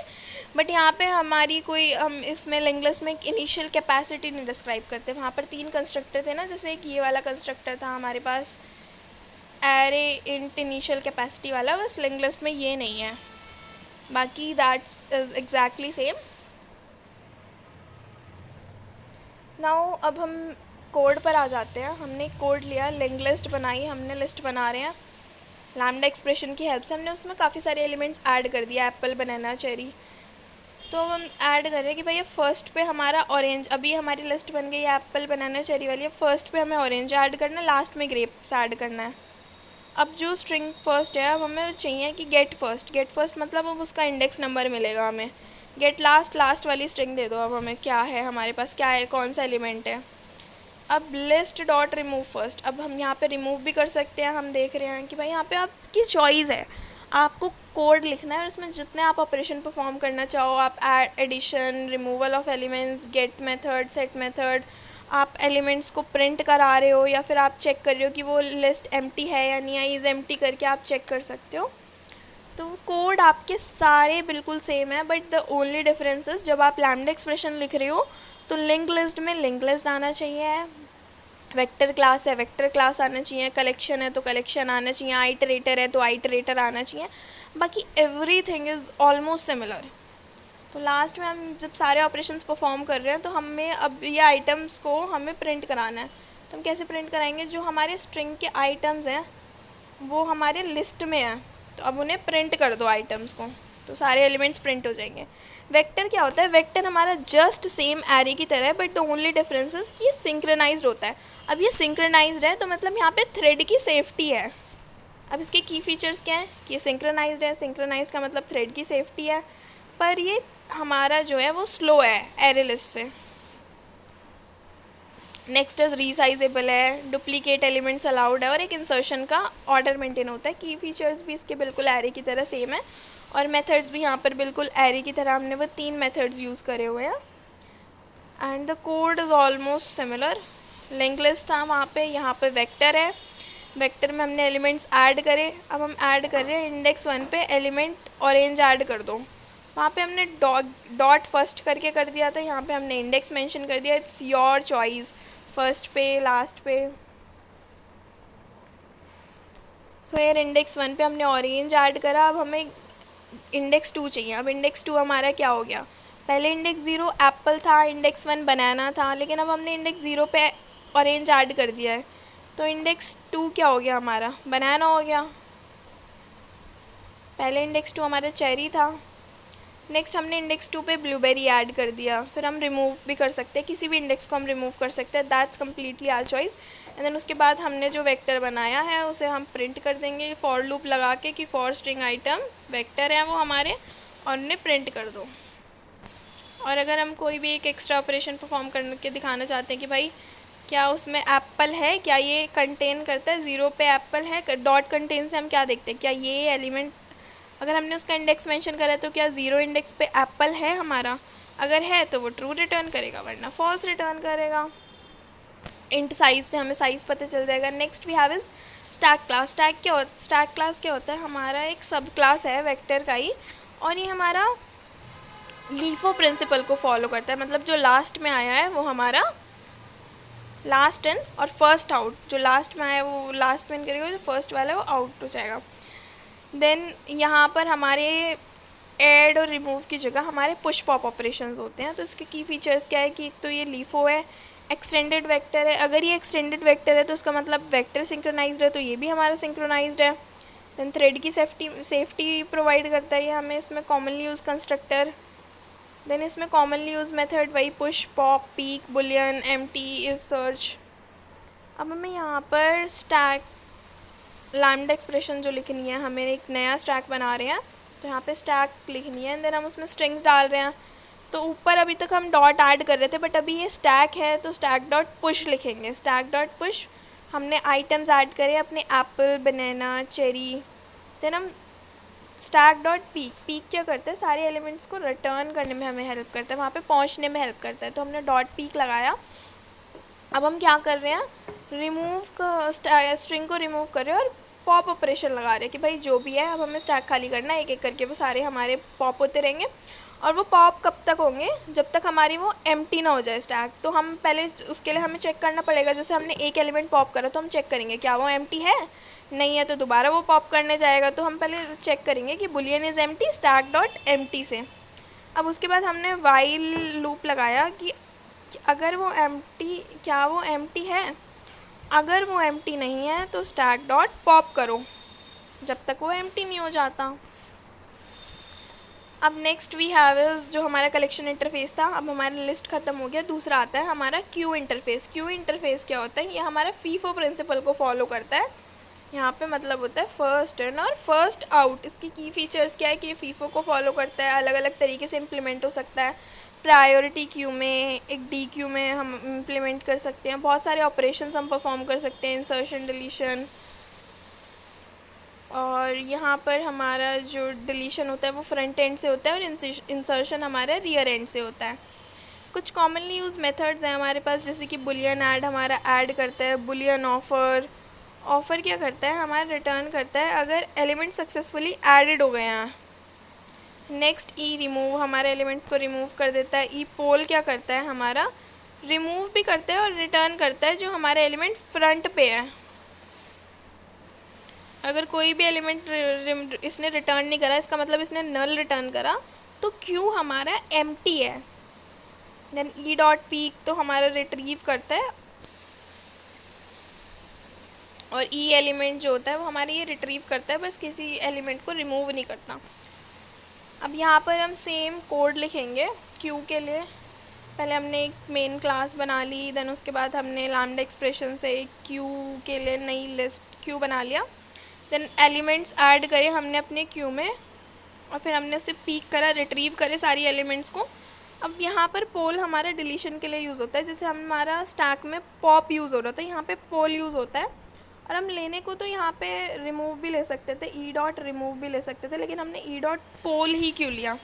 बट यहाँ पे हम इसमें लिंक लिस्ट में एक इनिशियल कैपेसिटी नहीं डिस्क्राइब करते। वहाँ पर 3 कंस्ट्रक्टर थे ना, जैसे एक ये वाला कंस्ट्रक्टर था हमारे पास एरे इंट इनिशियल कैपेसिटी वाला, बस लिंक लिस्ट में ये नहीं है, बाकी that's is exactly same. Now अब हम कोड पर आ जाते हैं। हमने कोड लिया, लिंक लिस्ट बनाई, हमने लिस्ट बना रहे हैं लैम्डा एक्सप्रेशन की हेल्प से। हमने उसमें काफ़ी सारे एलिमेंट्स ऐड कर दिया, एप्पल, बनाना, चेरी। तो हम ऐड कर रहे हैं कि भाई ये फर्स्ट पे हमारा ऑरेंज, अभी हमारी लिस्ट बन गई है एप्पल, बनाना, चेरी वाली है। फर्स्ट पे हमें ऑरेंज ऐड करना है, लास्ट में ग्रेप्स ऐड करना है। अब जो स्ट्रिंग फर्स्ट है, अब हमें चाहिए कि गेट फर्स्ट मतलब अब उसका इंडेक्स नंबर मिलेगा हमें। गेट लास्ट वाली स्ट्रिंग दे दो। अब हमें क्या है, हमारे पास क्या है, कौन सा एलिमेंट है। अब लिस्ट डॉट रिमूव फर्स्ट, अब हम यहाँ पे रिमूव भी कर सकते हैं। हम देख रहे हैं कि भाई यहाँ पे आपकी चॉइस है, आपको कोड लिखना है और इसमें जितने आप ऑपरेशन परफॉर्म करना चाहो, आप addition, removal of elements, get method, set method, आप एलिमेंट्स को प्रिंट करा रहे हो या फिर आप चेक कर रहे हो कि वो लिस्ट एम्प्टी है या नहीं है, इज़ एम्प्टी करके आप चेक कर सकते हो। तो कोड आपके सारे बिल्कुल सेम है, but the only difference is जब आप लैम्डा एक्सप्रेशन लिख रहे हो तो लिंक लिस्ट में लिंक लिस्ट आना चाहिए, वेक्टर क्लास है, वेक्टर क्लास आना चाहिए, कलेक्शन है तो कलेक्शन आना चाहिए, आइटरेटर है तो आइटरेटर आना चाहिए, बाकी एवरीथिंग इज़ ऑलमोस्ट सिमिलर। तो लास्ट में हम जब सारे ऑपरेशंस परफॉर्म कर रहे हैं तो हमें अब ये आइटम्स को हमें प्रिंट कराना है। तो हम कैसे प्रिंट कराएंगे, जो हमारे स्ट्रिंग के आइटम्स हैं वो हमारे लिस्ट में है, तो अब उन्हें प्रिंट कर दो आइटम्स को, तो सारे एलिमेंट्स प्रिंट हो जाएंगे। वेक्टर क्या होता है, वेक्टर हमारा जस्ट सेम एरे की तरह है, but the only difference is कि ये सिंक्रोनाइज्ड होता है। अब ये सिंक्रोनाइज्ड है तो मतलब यहाँ पे थ्रेड की सेफ्टी है। अब इसके की फीचर्स क्या है कि ये सिंक्रोनाइज्ड है, सिंक्रोनाइज्ड का मतलब थ्रेड की सेफ्टी है, पर ये हमारा जो है वो स्लो है एरे लिस्ट से। नेक्स्ट इज रीसाइजेबल है, डुप्लीकेट एलिमेंट्स अलाउड है, और एक इंसर्शन का ऑर्डर मेंटेन होता है। की फीचर्स भी इसके बिल्कुल एरे की तरह सेम है, और मेथड्स भी यहाँ पर बिल्कुल एरे की तरह हमने वो 3 मेथड्स यूज़ करे हुए हैं। And the code is almost similar. Link list था वहाँ पे, यहाँ पे वेक्टर है, वेक्टर में हमने एलिमेंट्स ऐड करे। अब हम ऐड कर रहे हैं इंडेक्स 1 पे एलिमेंट ऑरेंज ऐड कर दो, वहाँ पे हमने डॉट फर्स्ट करके कर दिया था, यहाँ पे हमने इंडेक्स मेंशन कर दिया। इट्स योर चॉइस, फर्स्ट पे लास्ट पे। सो यार इंडेक्स 1 पे हमने ऑरेंज ऐड करा, अब हमें इंडेक्स 2 चाहिए। अब इंडेक्स 2 हमारा क्या हो गया, पहले इंडेक्स 0 एप्पल था, इंडेक्स 1 बनाना था, लेकिन अब हमने इंडेक्स 0 पे ऑरेंज ऐड कर दिया है, तो इंडेक्स 2 क्या हो गया हमारा, बनाना हो गया। पहले इंडेक्स 2 हमारा चेरी था, नेक्स्ट हमने इंडेक्स 2 पे ब्लूबेरी ऐड कर दिया। फिर हम रिमूव भी कर सकते हैं, किसी भी इंडेक्स को हम रिमूव कर सकते हैं, that's completely our choice. And then उसके बाद हमने जो वेक्टर बनाया है उसे हम प्रिंट कर देंगे फॉर लूप लगा के कि फॉर स्ट्रिंग आइटम वेक्टर है वो हमारे, और उन्हें प्रिंट कर दो। और अगर हम कोई भी एक एक्स्ट्रा ऑपरेशन परफॉर्म करके दिखाना चाहते हैं कि भाई क्या उसमें एप्पल है, क्या ये कंटेन करता है, 0 पे एप्पल है, डॉट कंटेन से हम क्या देखते हैं, क्या ये एलिमेंट अगर हमने उसका इंडेक्स मेंशन करा है तो क्या 0 इंडेक्स पे एप्पल है हमारा, अगर है तो वो ट्रू रिटर्न करेगा, वरना फॉल्स रिटर्न करेगा। इंट साइज से हमें साइज़ पता चल जाएगा। Next we have is stack class. Stack class क्या होता है, हमारा एक सब क्लास है वेक्टर का ही, और ये हमारा लीफो प्रिंसिपल को फॉलो करता है, मतलब जो लास्ट में आया है वो हमारा लास्ट इन, और फर्स्ट आउट, जो लास्ट में आया है वो लास्ट में इन करेगा, जो फर्स्ट वाला है वो आउट हो जाएगा। देन यहाँ पर हमारे ऐड और रिमूव की जगह हमारे पुश पॉप ऑपरेशंस होते हैं। तो इसके की फीचर्स क्या है कि एक तो ये लीफो है, एक्सटेंडेड वेक्टर है, अगर ये एक्सटेंडेड वेक्टर है तो इसका मतलब वेक्टर सिंक्रोनाइज्ड है, तो ये भी हमारा सिंक्रोनाइज्ड है। देन थ्रेड की सेफ्टी प्रोवाइड करता है ये हमें। इसमें कॉमनली यूज़ कंस्ट्रक्टर, देन इसमें कॉमनली यूज़ मेथड वही push pop peak Boolean empty if search. अब हमें यहाँ पर स्टैक लैम्डा एक्सप्रेशन जो लिखनी है, हमें एक नया स्टैक बना रहे हैं तो यहाँ पे स्टैक लिखनी है, एंड देन हम उसमें स्ट्रिंग्स डाल रहे हैं। तो ऊपर अभी तक हम डॉट ऐड कर रहे थे, बट अभी ये स्टैक है तो स्टैक डॉट पुश लिखेंगे। स्टैक डॉट पुश, हमने आइटम्स ऐड करे अपने एप्पल बनाना चेरी। देन हम स्टैक डॉट पीक, पीक क्या करता है, सारे एलिमेंट्स को रिटर्न करने में हमें हेल्प करता है, वहाँ पे पहुँचने में हेल्प करता है, तो हमने डॉट पीक लगाया। अब हम क्या कर रहे हैं, स्ट्रिंग को रिमूव कर रहे हैं और पॉप ऑपरेशन लगा रहे हैं कि भाई जो भी है अब हमें स्टैक खाली करना है, एक एक करके वो सारे हमारे पॉप होते रहेंगे। और वो पॉप कब तक होंगे, जब तक हमारी वो एम्प्टी ना हो जाए स्टैक। तो हम पहले उसके लिए हमें चेक करना पड़ेगा, जैसे हमने एक एलिमेंट पॉप करा तो हम चेक करेंगे क्या वो एम्प्टी है, नहीं है तो दोबारा वो पॉप करने जाएगा। तो हम पहले चेक करेंगे कि Boolean is empty stack dot empty से। अब उसके बाद हमने वाइल लूप लगाया कि अगर वो एम्प्टी, क्या वो एम्प्टी है, अगर वो एम्प्टी नहीं है तो स्टैक डॉट पॉप करो जब तक वो एम्प्टी नहीं हो जाता। अब नेक्स्ट वी हैव इज़ जो हमारा कलेक्शन इंटरफेस था, अब हमारा लिस्ट ख़त्म हो गया। दूसरा आता है हमारा क्यू इंटरफेस। क्यू इंटरफेस क्या होता है, ये हमारा फीफो प्रिंसिपल को फॉलो करता है। यहाँ पे मतलब होता है फर्स्ट इन और फर्स्ट आउट। इसकी की फीचर्स क्या है कि ये फीफो को फॉलो करता है, अलग अलग तरीके से इम्प्लीमेंट हो सकता है। प्रायोरिटी क्यू में, एक डी क्यू में हम इम्प्लीमेंट कर सकते हैं, बहुत सारे ऑपरेशंस हम परफॉर्म कर सकते हैं, इंसर्शन डिलीशन। और यहाँ पर हमारा जो डिलीशन होता है वो फ्रंट एंड से होता है और इंसर्शन हमारे रियर एंड से होता है। कुछ कॉमनली यूज़ मेथड्स हैं हमारे पास, जैसे कि बुलियन ऐड हमारा ऐड करता है, बुलियन ऑफ़र। ऑफ़र क्या करता है, हमारा रिटर्न करता है अगर एलिमेंट सक्सेसफुली एडेड हो गए हैं। नेक्स्ट ई रिमूव, हमारे एलिमेंट्स को रिमूव कर देता है। ई पोल क्या करता है, हमारा रिमूव भी करता है और रिटर्न करता है जो हमारा एलिमेंट फ्रंट पे है। अगर कोई भी एलिमेंट इसने रिटर्न नहीं करा, इसका मतलब इसने नल रिटर्न करा, तो क्यू हमारा एम्प्टी है। देन ई डॉट पीक तो हमारा रिट्रीव करता है, और ई एलिमेंट जो होता है वो हमारे ये रिट्रीव करता है, बस किसी एलिमेंट को रिमूव नहीं करता। अब यहाँ पर हम सेम कोड लिखेंगे क्यू के लिए। पहले हमने एक मेन क्लास बना ली, देन उसके बाद हमने लैम्डा एक्सप्रेशन से क्यू के लिए नई लिस्ट क्यू बना लिया। देन एलिमेंट्स ऐड करे हमने अपने क्यू में, और फिर हमने उसे पीक करा, रिट्रीव करे सारी एलिमेंट्स को। अब यहाँ पर पोल हमारा डिलीशन के लिए यूज़ होता है, जैसे हमारा स्टैक में पॉप यूज़ हो रहा था, यहाँ पे पोल यूज़ होता है। और हम लेने को तो यहाँ पे रिमूव भी ले सकते थे, ई डॉट रिमूव भी ले सकते थे, लेकिन हमने ई डॉट पोल ही क्यों लिया,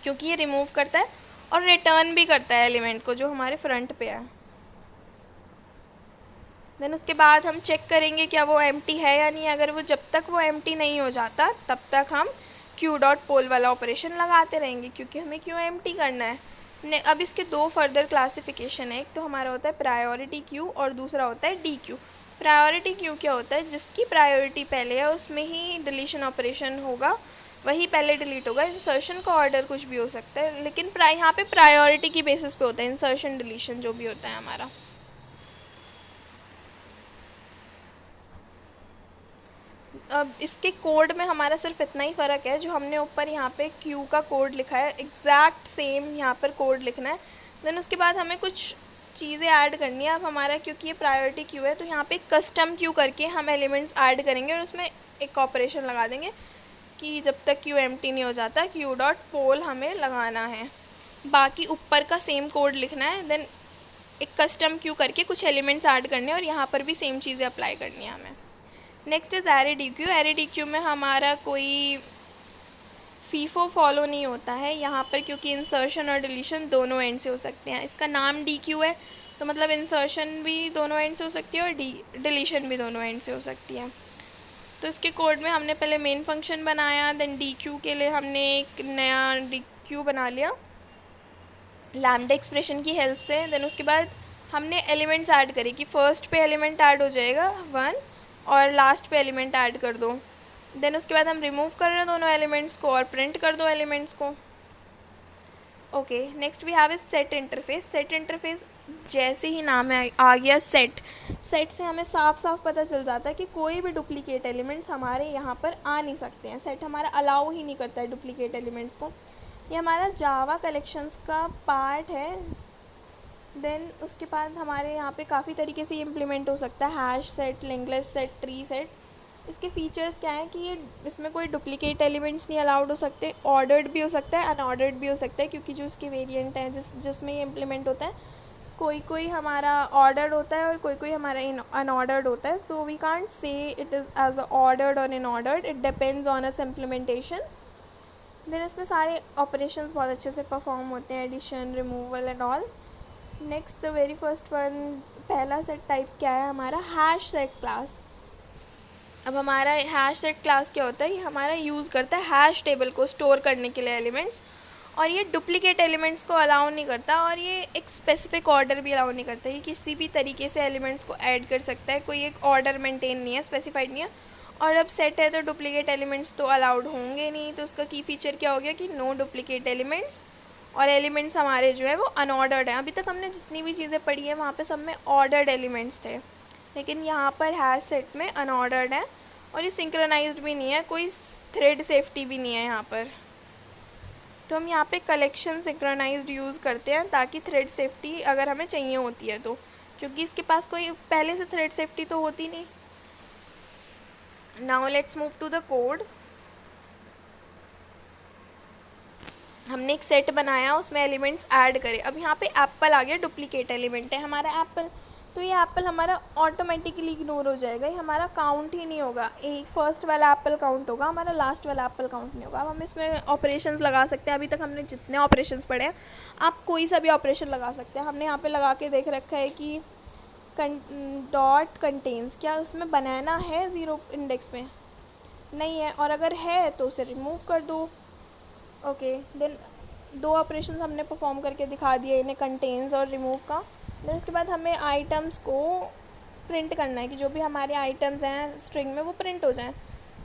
क्योंकि ये रिमूव करता है और रिटर्न भी करता है एलिमेंट को जो हमारे फ्रंट पे है। देन उसके बाद हम चेक करेंगे क्या वो एम्प्टी है या नहीं। अगर वो जब तक वो एम्प्टी नहीं हो जाता तब तक हम क्यू डॉट पोल वाला ऑपरेशन लगाते रहेंगे, क्योंकि हमें क्यू एम्प्टी करना है। अब इसके दो फर्दर क्लासिफिकेशन है, एक तो हमारा होता है प्रायोरिटी क्यू और दूसरा होता है डी क्यू। प्रायोरिटी क्यू क्या होता है, जिसकी प्रायोरिटी पहले है उसमें ही डिलीशन ऑपरेशन होगा, वही पहले डिलीट होगा। इंसर्शन का ऑर्डर कुछ भी हो सकता है, लेकिन यहाँ पे प्रायोरिटी की बेसिस पे होता है इंसर्शन डिलीशन जो भी होता है हमारा। अब इसके कोड में हमारा सिर्फ इतना ही फ़र्क है, जो हमने ऊपर यहाँ पे क्यू का कोड लिखा है एग्जैक्ट सेम यहाँ पर कोड लिखना है। देन उसके बाद हमें कुछ चीज़ें ऐड करनी है। अब हमारा क्योंकि ये प्रायोरिटी क्यू है तो यहाँ पे कस्टम क्यू करके हम एलिमेंट्स ऐड करेंगे, और उसमें एक ऑपरेशन लगा देंगे कि जब तक क्यू एम्प्टी नहीं हो जाता क्यू डॉट पोल हमें लगाना है। बाकी ऊपर का सेम कोड लिखना है, देन एक कस्टम क्यू करके कुछ एलिमेंट्स ऐड करने हैं, और यहाँ पर भी सेम चीज़ें अप्लाई करनी है हमें। Next is array D queue. Array D Q में हमारा कोई फीफो फॉलो नहीं होता है यहाँ पर, क्योंकि इंसर्शन और डिलीशन दोनों एंड से हो सकते हैं। इसका नाम डी क्यू है तो मतलब इंसर्शन भी दोनों एंड से हो सकती है और डिलीशन भी दोनों एंड से हो सकती है। तो इसके कोड में हमने पहले मेन फंक्शन बनाया, देन डी क्यू के लिए हमने एक नया डी क्यू बना लिया लैम्डा एक्सप्रेशन की हेल्प से। देन उसके बाद हमने एलिमेंट्स ऐड करे कि फर्स्ट पे एलिमेंट ऐड हो जाएगा 1 और लास्ट पे एलिमेंट ऐड कर दो। देन उसके बाद हम रिमूव कर रहे हैं दोनों एलिमेंट्स को और प्रिंट कर दो एलिमेंट्स को। Okay, next we have is set interface. Set interface जैसे ही नाम है आ गया सेट, सेट से हमें साफ साफ पता चल जाता है कि कोई भी डुप्लीकेट एलिमेंट्स हमारे यहाँ पर आ नहीं सकते हैं। सेट हमारा अलाउ ही नहीं करता है डुप्लीकेट एलिमेंट्स को। ये हमारा जावा कलेक्शंस का पार्ट है। देन उसके बाद हमारे यहाँ पे काफ़ी तरीके से इम्प्लीमेंट हो सकता है, hash set, linked set, tree set. इसके फीचर्स क्या हैं कि ये इसमें कोई डुप्लीकेट एलिमेंट्स नहीं अलाउड हो सकते, ऑर्डर्ड भी हो सकता है, अनऑर्डर्ड भी हो सकता है, क्योंकि जो इसके वेरिएंट हैं जिसमें ये इम्प्लीमेंट होता है, कोई कोई हमारा ऑर्डर्ड होता है और कोई कोई हमारा अनऑर्डर्ड होता है। So we can't say it is as a ordered और unordered, it depends on us implementation. Then इसमें सारे ऑपरेशंस बहुत अच्छे से परफॉर्म होते हैं, addition, removal and all. Next the very first one, पहला सेट टाइप क्या है हमारा, हैश सेट क्लास। अब हमारा हैश सेट क्लास क्या होता है, ये हमारा यूज़ करता है हैश टेबल को स्टोर करने के लिए एलिमेंट्स, और ये डुप्लीकेट एलिमेंट्स को अलाउ नहीं करता, और ये एक स्पेसिफिक ऑर्डर भी अलाउ नहीं करता। ये किसी भी तरीके से एलिमेंट्स को ऐड कर सकता है, कोई एक ऑर्डर मेंटेन नहीं है, स्पेसिफाइड नहीं है। और अब सेट है तो डुप्लीकेट एलिमेंट्स तो अलाउड होंगे नहीं, तो उसका की फीचर क्या हो गया कि नो डुप्लीकेट एलिमेंट्स, और एलिमेंट्स हमारे जो है वो अनऑर्डर्ड हैं। अभी तक हमने जितनी भी चीज़ें पढ़ी है वहाँ पे सब में ऑर्डर्ड एलिमेंट्स थे, लेकिन यहाँ पर हैश सेट में अनऑर्डर्ड है, और ये सिंक्रोनाइज्ड भी नहीं है, कोई थ्रेड सेफ्टी भी नहीं है यहाँ पर। तो हम यहाँ पे कलेक्शन सिंक्रोनाइज्ड यूज़ करते हैं ताकि थ्रेड सेफ्टी अगर हमें चाहिए होती है तो, क्योंकि इसके पास कोई पहले से थ्रेड सेफ्टी तो होती नहीं। Now let's move to the code. हमने एक सेट बनाया, उसमें एलिमेंट्स ऐड करे। अब यहाँ पे एप्पल आ गया, डुप्लीकेट एलिमेंट है हमारा एप्पल, तो ये एप्पल हमारा ऑटोमेटिकली इग्नोर हो जाएगा, ये हमारा काउंट ही नहीं होगा। एक फर्स्ट वाला एप्पल काउंट होगा, हमारा लास्ट वाला एप्पल काउंट नहीं होगा। अब हम इसमें ऑपरेशंस लगा सकते हैं। अभी तक हमने जितने ऑपरेशंस पढ़े हैं, आप कोई सा भी ऑपरेशन लगा सकते हैं। हमने यहाँ पे लगा के देख रखा है कि डॉट कंटेन्स, क्या उसमें बनाना है 0 इंडेक्स पे, नहीं है, और अगर है तो उसे रिमूव कर दो। ओके, देन दो ऑपरेशंस हमने परफॉर्म करके दिखा दिए, इन्हें कंटेन्स और रिमूव का। देन उसके बाद हमें आइटम्स को प्रिंट करना है कि जो भी हमारे आइटम्स हैं स्ट्रिंग में वो प्रिंट हो जाएं।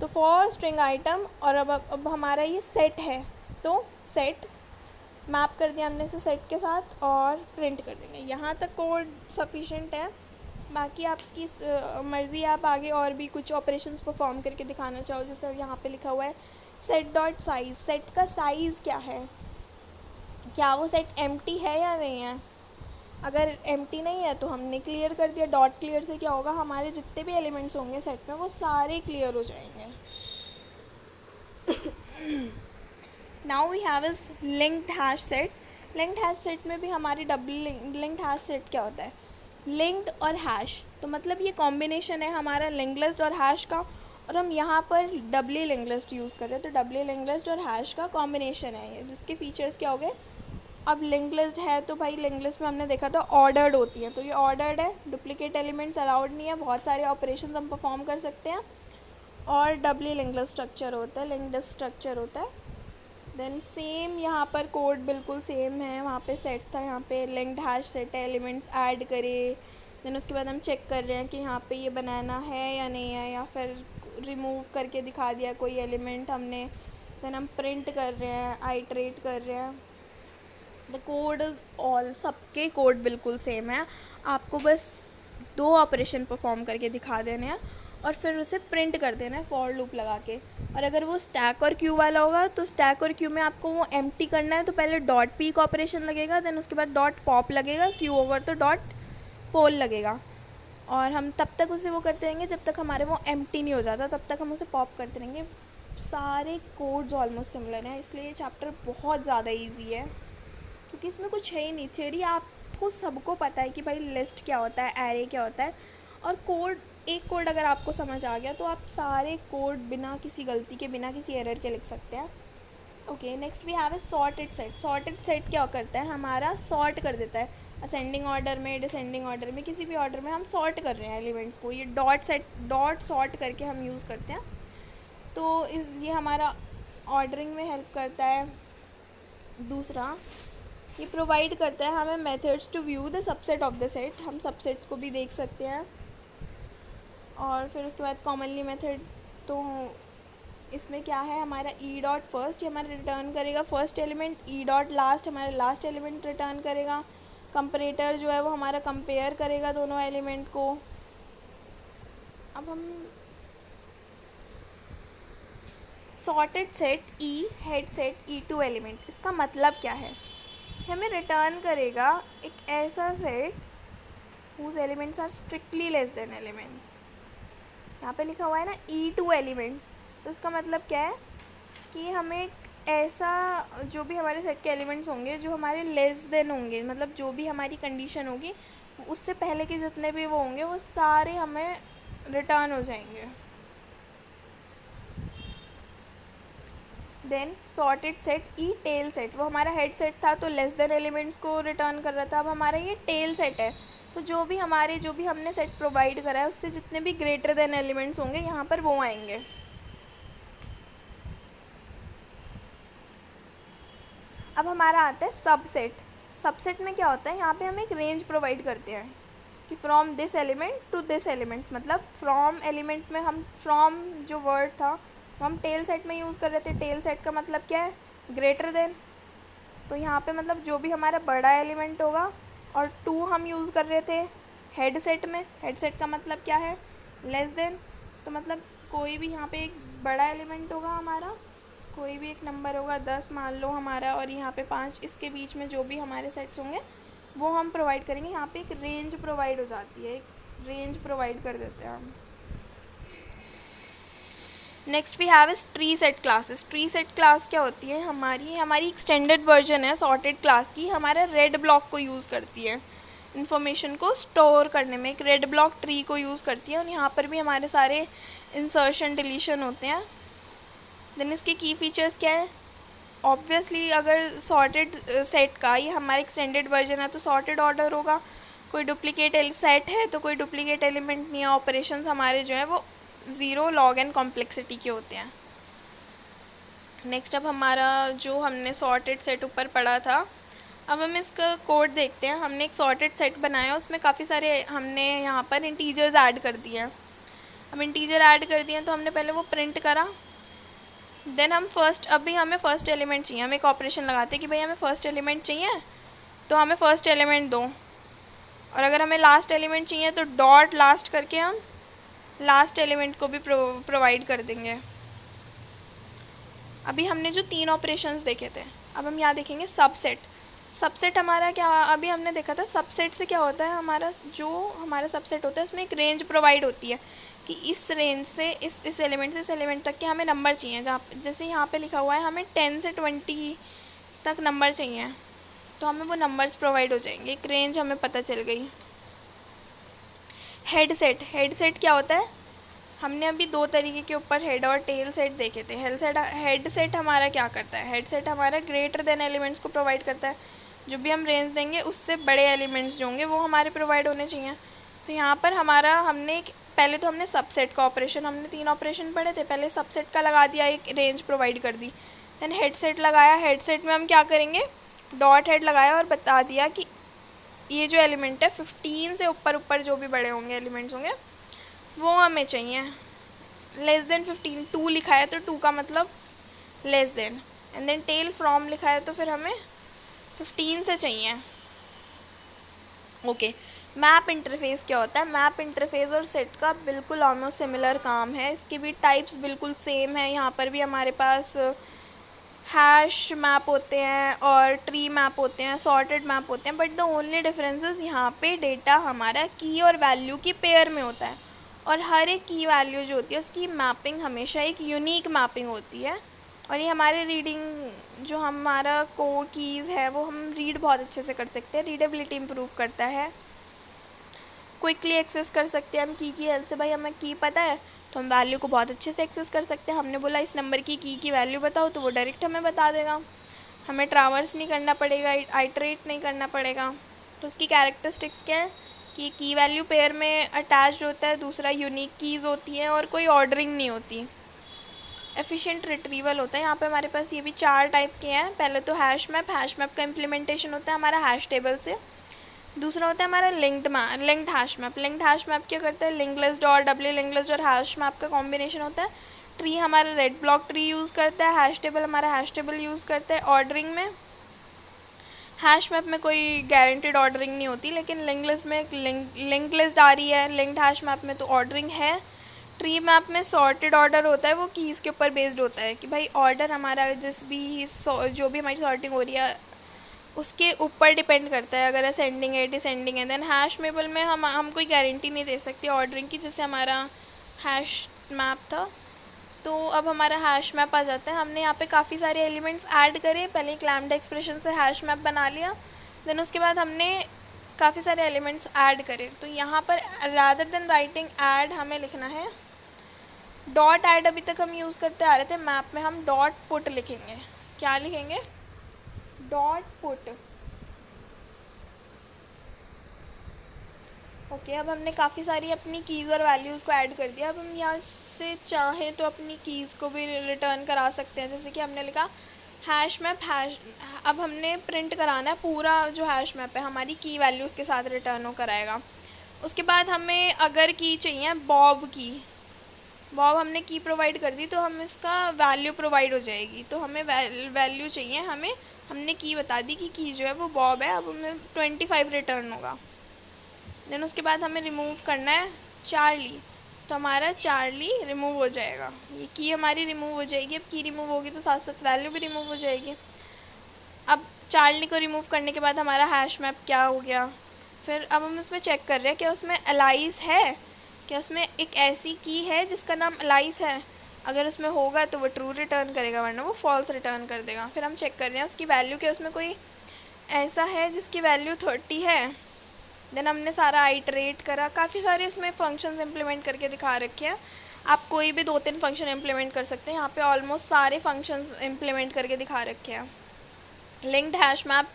तो फॉर स्ट्रिंग आइटम, और अब हमारा ये सेट है, तो सेट मैप कर दिया हमने इसे सेट के साथ और प्रिंट कर देंगे। यहाँ तक कोड सफिशेंट है, बाकी आपकी मर्ज़ी, आप आगे और भी कुछ ऑपरेशंस परफॉर्म करके दिखाना चाहो। जैसे यहाँ पे लिखा हुआ है सेट डॉट साइज़, सेट का साइज़ क्या है, क्या वो सेट एम्प्टी है या नहीं है। अगर एम्प्टी नहीं है तो हमने क्लियर कर दिया। डॉट क्लियर से क्या होगा, हमारे जितने भी एलिमेंट्स होंगे सेट में वो सारे क्लियर हो जाएंगे। Now we have is linked hash set. Linked hash set में भी हमारी डबल लिंक्ड हैश सेट क्या होता है, लिंक्ड और हैश, तो मतलब ये कॉम्बिनेशन है हमारा लिंक्ड लिस्ट और हैश का, और हम यहाँ पर डबली लिंक्ड लिस्ट यूज़ कर रहे हैं। तो डबली लिंक्ड लिस्ट और हैश का कॉम्बिनेशन है ये, जिसके फीचर्स क्या हो गए। अब लिंक्ड लिस्ट है तो भाई लिंक्ड लिस्ट में हमने देखा था ऑर्डर्ड होती है, तो ये ऑर्डर्ड है, डुप्लीकेट एलिमेंट्स अलाउड नहीं है, बहुत सारे ऑपरेशंस हम परफॉर्म कर सकते हैं। और डबली लिंक्ड लिस्ट स्ट्रक्चर होता है, लिंक्ड लिस्ट स्ट्रक्चर होता है। देन सेम यहाँ पर कोड बिल्कुल सेम है, वहाँ पे सेट था, यहाँ पे लिंक्ड हैश सेट है, एलिमेंट्स ऐड करे। देन उसके बाद हम चेक कर रहे हैं कि यहाँ पे ये बनाना है या नहीं है, या फिर रिमूव करके दिखा दिया कोई एलिमेंट हमने। देन हम प्रिंट कर रहे हैं, आइटरेट कर रहे हैं। द कोड इज़ ऑल, सबके कोड बिल्कुल सेम है, आपको बस दो ऑपरेशन परफॉर्म करके दिखा देने हैं और फिर उसे प्रिंट कर देना है फॉर लूप लगा के। और अगर वो स्टैक और क्यू वाला होगा तो स्टैक और क्यू में आपको वो एम्प्टी करना है, तो पहले डॉट पी का ऑपरेशन लगेगा, देन उसके बाद डॉट पॉप लगेगा, क्यू ओवर तो डॉट पोल लगेगा। और हम तब तक उसे वो करते रहेंगे जब तक हमारे वो एम्प्टी नहीं हो जाता, तब तक हम उसे पॉप करते रहेंगे। सारे कोड्स ऑलमोस्ट सिमिलर हैं, इसलिए ये चैप्टर बहुत ज़्यादा ईजी है, क्योंकि इसमें कुछ है ही नहीं। थ्योरी आपको सबको पता है कि भाई लिस्ट क्या होता है, एरे क्या होता है, और कोड, एक कोड अगर आपको समझ आ गया तो आप सारे कोड बिना किसी गलती के, बिना किसी एरर के लिख सकते हैं। Okay, next we have a sorted set. Sorted set क्या करता है, हमारा सॉर्ट कर देता है असेंडिंग ऑर्डर में, डिसेंडिंग ऑर्डर में, किसी भी ऑर्डर में हम सॉर्ट कर रहे हैं एलिमेंट्स को। ये डॉट सॉर्ट करके हम यूज़ करते हैं, तो ये हमारा ऑर्डरिंग में हेल्प करता है। दूसरा, ये प्रोवाइड करता है हमें methods to view the subset of the set, हम सबसेट्स को भी देख सकते हैं। और फिर उसके बाद कॉमनली मेथड, तो इसमें क्या है, हमारा ई डॉट फर्स्ट, ये हमारा रिटर्न करेगा first element, E dot last हमारा लास्ट एलिमेंट रिटर्न करेगा। कंपैरेटर जो है वो हमारा कंपेयर करेगा दोनों एलिमेंट को। अब हम sorted set e head set e to element, इसका मतलब क्या है, हमें रिटर्न करेगा एक ऐसा set whose elements are strictly less than elements। यहाँ पे लिखा हुआ है ना ई टू एलिमेंट, तो इसका मतलब क्या है कि हमें एक ऐसा, जो भी हमारे सेट के एलिमेंट्स होंगे जो हमारे लेस देन होंगे, मतलब जो भी हमारी कंडीशन होगी उससे पहले के जितने भी वो होंगे वो सारे हमें रिटर्न हो जाएंगे। Then sorted set e tail set, वो हमारा हेड सेट था तो लेस देन एलिमेंट्स को रिटर्न कर रहा था, अब हमारा ये टेल सेट है, तो जो भी हमने सेट प्रोवाइड करा है उससे जितने भी ग्रेटर देन एलिमेंट्स होंगे यहाँ पर वो आएंगे। अब हमारा आता है सबसेट। सबसेट में क्या होता है, यहाँ पे हम एक रेंज प्रोवाइड करते हैं कि from this element to this element, मतलब फ्रॉम एलिमेंट में हम फ्रॉम जो वर्ड था वो हम टेल सेट में यूज़ कर रहे थे। टेल सेट का मतलब क्या है, ग्रेटर देन, तो यहाँ पे मतलब जो भी हमारा बड़ा एलिमेंट होगा, और टू हम यूज़ कर रहे थे हेड सेट में, हेड सेट का मतलब क्या है, लेस देन, तो मतलब कोई भी यहाँ पे एक बड़ा एलिमेंट होगा हमारा, कोई भी एक नंबर होगा 10 मान लो हमारा, और यहाँ पे 5, इसके बीच में जो भी हमारे सेट्स होंगे वो हम प्रोवाइड करेंगे। यहाँ पे एक रेंज प्रोवाइड हो जाती है, एक रेंज प्रोवाइड कर देते हैं हम। नेक्स्ट वी हैव इस tree set classes. Tree set class क्या होती है, हमारी एक्सटेंडेड वर्जन है सॉर्टेड क्लास की, हमारा रेड ब्लॉक को यूज़ करती है इन्फॉर्मेशन को स्टोर करने में, एक रेड ब्लॉक ट्री को यूज़ करती है, और यहाँ पर भी हमारे सारे इंसर्शन डिलीशन होते हैं। देन इसके की फीचर्स क्या है, ऑब्वियसली अगर सॉर्टेड सेट का, ये हमारा एक्सटेंडेड वर्जन है तो सॉर्टेड ऑर्डर होगा, कोई डुप्लीकेट सेट है तो कोई डुप्लीकेट एलिमेंट नहीं है, ऑपरेशंस हमारे जो है वो 0 लॉग एंड कॉम्प्लेक्सिटी के होते हैं। नेक्स्ट अब हमारा जो हमने सॉर्टेड सेट ऊपर पढ़ा था, अब हम इसका कोड देखते हैं। हमने एक सॉर्टेड सेट बनाया, उसमें काफ़ी सारे हमने यहाँ पर इंटीजर्स ऐड कर दिए हैं। अब इंटीजर ऐड कर दिए तो हमने पहले वो प्रिंट करा, देन हम अभी हमें फर्स्ट एलिमेंट चाहिए। हम एक ऑपरेशन लगाते हैं कि भाई हमें फर्स्ट एलिमेंट चाहिए तो हमें फर्स्ट एलिमेंट दो, और अगर हमें लास्ट एलिमेंट चाहिए तो डॉट लास्ट करके हम लास्ट एलिमेंट को भी प्रोवाइड कर देंगे। अभी हमने जो 3 ऑपरेशंस देखे थे, अब हम यहाँ देखेंगे सबसेट। सबसेट हमारा क्या, अभी हमने देखा था सबसेट से क्या होता है, हमारा सबसेट होता है उसमें एक रेंज प्रोवाइड होती है कि इस रेंज से इस एलिमेंट से इस एलिमेंट तक के हमें नंबर चाहिए। जैसे यहाँ पे लिखा हुआ है हमें 10 से 20 तक नंबर चाहिए, तो हमें वो नंबर्स प्रोवाइड हो जाएंगे, एक रेंज हमें पता चल गई। हेड सेट क्या होता है, हमने अभी 2 तरीके के ऊपर हेड और टेल सेट देखे थे। हेड सेट हमारा क्या करता है, हेड सेट हमारा ग्रेटर देन एलिमेंट्स को प्रोवाइड करता है। जो भी हम रेंज देंगे उससे बड़े एलिमेंट्स जो होंगे वो हमारे प्रोवाइड होने चाहिए। तो यहाँ पर पहले तो हमने सबसेट का ऑपरेशन, हमने 3 ऑपरेशन पढ़े थे, पहले सबसेट का लगा दिया, एक रेंज प्रोवाइड कर दी। देन हेड सेट लगाया, हेड सेट में हम क्या करेंगे, डॉट हेड लगाया और बता दिया कि ये जो एलिमेंट है 15 से ऊपर जो भी बड़े होंगे एलिमेंट्स होंगे वो हमें चाहिए। लेस देन 15 2 लिखा है तो 2 का मतलब less than, and then tail from लिखा है तो फिर हमें 15 से चाहिए। ओके, मैप इंटरफेस क्या होता है, मैप इंटरफेस और सेट का बिल्कुल ऑलमोस्ट सिमिलर काम है, इसकी भी टाइप्स बिल्कुल सेम है। यहाँ पर भी हमारे पास हैश मैप होते हैं और ट्री मैप होते हैं, सॉर्टेड मैप होते हैं, बट द ओनली डिफरेंसेस यहाँ पे डेटा हमारा की और वैल्यू की पेयर में होता है, और हर एक की वैल्यू जो होती है उसकी मैपिंग हमेशा एक यूनिक मैपिंग होती है। और ये हमारे रीडिंग जो हमारा कोड कीज़ है वो हम रीड बहुत अच्छे से कर सकते हैं, रीडेबिलिटी इम्प्रूव करता है, क्विकली एक्सेस कर सकते हैं हम की हेल्प से। भाई हमें की पता है तो हम वैल्यू को बहुत अच्छे से एक्सेस कर सकते हैं। हमने बोला इस नंबर की वैल्यू बताओ तो वो डायरेक्ट हमें बता देगा, हमें ट्रावर्स नहीं करना पड़ेगा, आइटरेट नहीं करना पड़ेगा। तो उसकी कैरेक्टरिस्टिक्स क्या है कि की वैल्यू पेयर में अटैच्ड होता है, दूसरा यूनिक कीज़ होती है और कोई ऑर्डरिंग नहीं होती, एफिशिएंट रिट्रीवल होता है। यहाँ पे हमारे पास ये भी 4 टाइप के हैं। पहले तो हैश मैप का इम्प्लीमेंटेशन होता है हमारा हैश टेबल से। दूसरा होता है हमारा लिंक्ड हैश मैप क्या करता है, लिंक लिस्ट और डब्ल्यू लिंक लिस्ट और हैश मैप का कॉम्बिनेशन होता है। ट्री हमारा रेड ब्लॉक ट्री यूज़ करता है, हैश टेबल हमारा हैश टेबल यूज़ करता है ऑर्डरिंग में। हैश मैप में कोई गारंटेड ऑर्डरिंग नहीं होती, लेकिन लिंक लिस्ट में लिंक लिस्ट आ रही है, लिंक्ड हैश मैप में तो ऑर्डरिंग है। ट्री मैप में सॉर्टेड ऑर्डर होता है, वो कीज़ के ऊपर बेस्ड होता है कि भाई ऑर्डर हमारा जो भी हमारी सॉर्टिंग हो रही है उसके ऊपर डिपेंड करता है, अगर असेंडिंग है डिसेंडिंग है। देन हैश मेबल में हम कोई गारंटी नहीं दे सकते ऑर्डरिंग की, जैसे हमारा हैश मैप था। तो अब हमारा हैश मैप आ जाता है। हमने यहाँ पे काफ़ी सारे एलिमेंट्स ऐड करे, पहले एक लैम्डा एक्सप्रेशन से हैश मैप बना लिया, देन उसके बाद हमने काफ़ी सारे एलिमेंट्स ऐड करे। तो यहाँ पर रादर देन राइटिंग ऐड हमें लिखना है डॉट ऐड। अभी तक हम यूज़ करते आ रहे थे, मैप में हम डॉट पुट लिखेंगे। क्या लिखेंगे, डॉट पुट। ओके, अब हमने काफ़ी सारी अपनी कीज़ और वैल्यूज़ को ऐड कर दिया। अब हम यहाँ से चाहें तो अपनी कीज़ को भी रिटर्न करा सकते हैं, जैसे कि हमने लिखा हैश मैप अब हमने प्रिंट कराना है पूरा जो हैश मैप है हमारी की वैल्यूज़ के साथ रिटर्न हो कराएगा। उसके बाद हमें अगर की चाहिए बॉब हमने की प्रोवाइड कर दी तो हम इसका वैल्यू प्रोवाइड हो जाएगी। तो हमें वैल्यू चाहिए, हमने की बता दी कि की जो है वो बॉब है, अब हमें 25 रिटर्न होगा। देन उसके बाद हमें रिमूव करना है चार्ली, तो हमारा चार्ली रिमूव हो जाएगा, ये की हमारी रिमूव हो जाएगी। अब की रिमूव होगी तो साथ साथ वैल्यू भी रिमूव हो जाएगी। अब चार्ली को रिमूव करने के बाद हमारा हैश मैप क्या हो गया। फिर अब हम उसमें चेक कर रहे हैं क्या उसमें अलाइस है, क्या उसमें एक ऐसी की है जिसका नाम अलाइस है। अगर उसमें होगा तो वो ट्रू रिटर्न करेगा, वरना वो फॉल्स रिटर्न कर देगा। फिर हम चेक कर रहे हैं उसकी वैल्यू क्या उसमें कोई ऐसा है जिसकी वैल्यू 30 है। देन हमने सारा आइटरेट करा, काफ़ी सारे इसमें फंक्शंस इम्प्लीमेंट करके दिखा रखे हैं। आप कोई भी 2-3 फंक्शन इम्प्लीमेंट कर सकते हैं, यहाँ पे ऑलमोस्ट सारे फंक्शंस इम्प्लीमेंट करके दिखा रखे हैं। Linked hash map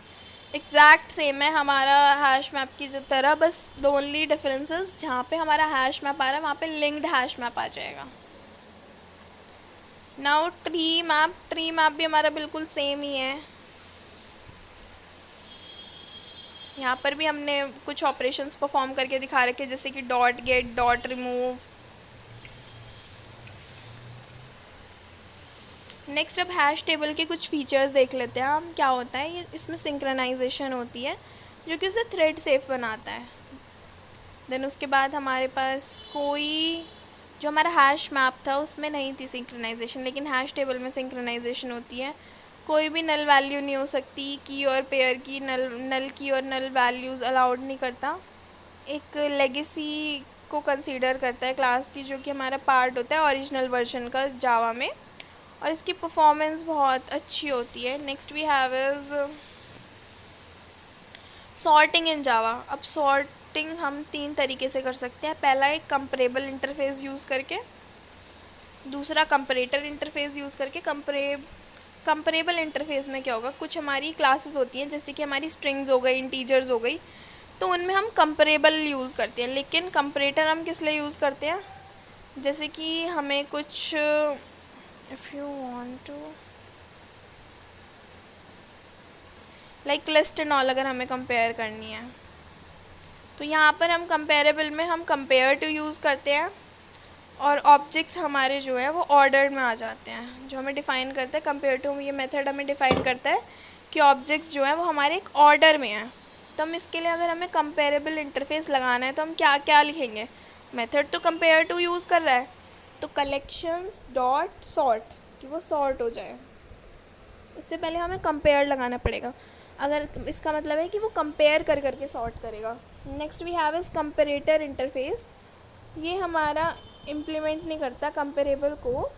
exact same है हमारा हैश मैप की जो तरह, बस द ओनली डिफरेंसेस जहाँ पे हमारा हैश मैप आ रहा है वहाँ पे लिंक्ड हैश मैप आ जाएगा। नाउ ट्री मैप भी हमारा बिल्कुल सेम ही है। यहाँ पर भी हमने कुछ ऑपरेशंस परफॉर्म करके दिखा रखे, जैसे कि dot gate, dot remove. Next अब हैश टेबल के कुछ फीचर्स देख लेते हैं हम, क्या होता है ये। इसमें सिंक्रोनाइजेशन होती है जो कि उसे थ्रेड सेफ बनाता है। देन उसके बाद हमारे पास कोई जो हमारा हैश मैप था उसमें नहीं थी सिंक्रोनाइजेशन, लेकिन हैश टेबल में सिंक्रोनाइजेशन होती है। कोई भी नल वैल्यू नहीं हो सकती, की और पेयर की, नल की और नल वैल्यूज़ अलाउड नहीं करता। एक लेगेसी को कंसीडर करता है क्लास की, जो कि हमारा पार्ट होता है ओरिजिनल वर्जन का जावा में, और इसकी परफॉर्मेंस बहुत अच्छी होती है। Next we have is sorting in Java. अब सॉर्टिंग हम 3 तरीके से कर सकते हैं। पहला एक कंपेरेबल इंटरफेस यूज़ करके, दूसरा कंपैरेटर इंटरफेस यूज़ करके। कंपेरेबल इंटरफेस में क्या होगा, कुछ हमारी क्लासेस होती हैं जैसे कि हमारी स्ट्रिंग्स हो गई, इंटीजर्स हो गई, तो उनमें हम कंपेरेबल यूज़ करते हैं। लेकिन कंपैरेटर हम किस लिए यूज़ करते हैं, जैसे कि हमें कुछ if you want to like list and all अगर हमें कंपेयर करनी है, तो यहाँ पर हम कंपेरेबल में हम कंपेयर टू यूज़ करते हैं, और ऑब्जेक्ट्स हमारे जो है वो ऑर्डर में आ जाते हैं। जो हमें डिफ़ाइन करता है कंपेयर टू, ये मेथड हमें डिफ़ाइन करता है कि ऑब्जेक्ट्स जो है वो हमारे एक ऑर्डर में हैं। तो हम इसके लिए अगर हमें कंपेरेबल इंटरफेस लगाना है तो हम क्या क्या लिखेंगे। मेथड तो कंपेयर टू यूज़ कर रहा है, तो कलेक्शंस डॉट सॉर्ट, कि वो सॉर्ट हो जाए। इससे पहले हमें कंपेयर लगाना पड़ेगा, अगर इसका मतलब है कि वो कंपेयर कर करके सॉर्ट करेगा। Next we have is comparator interface. ये हमारा इम्प्लीमेंट नहीं करता कंपेरेबल को।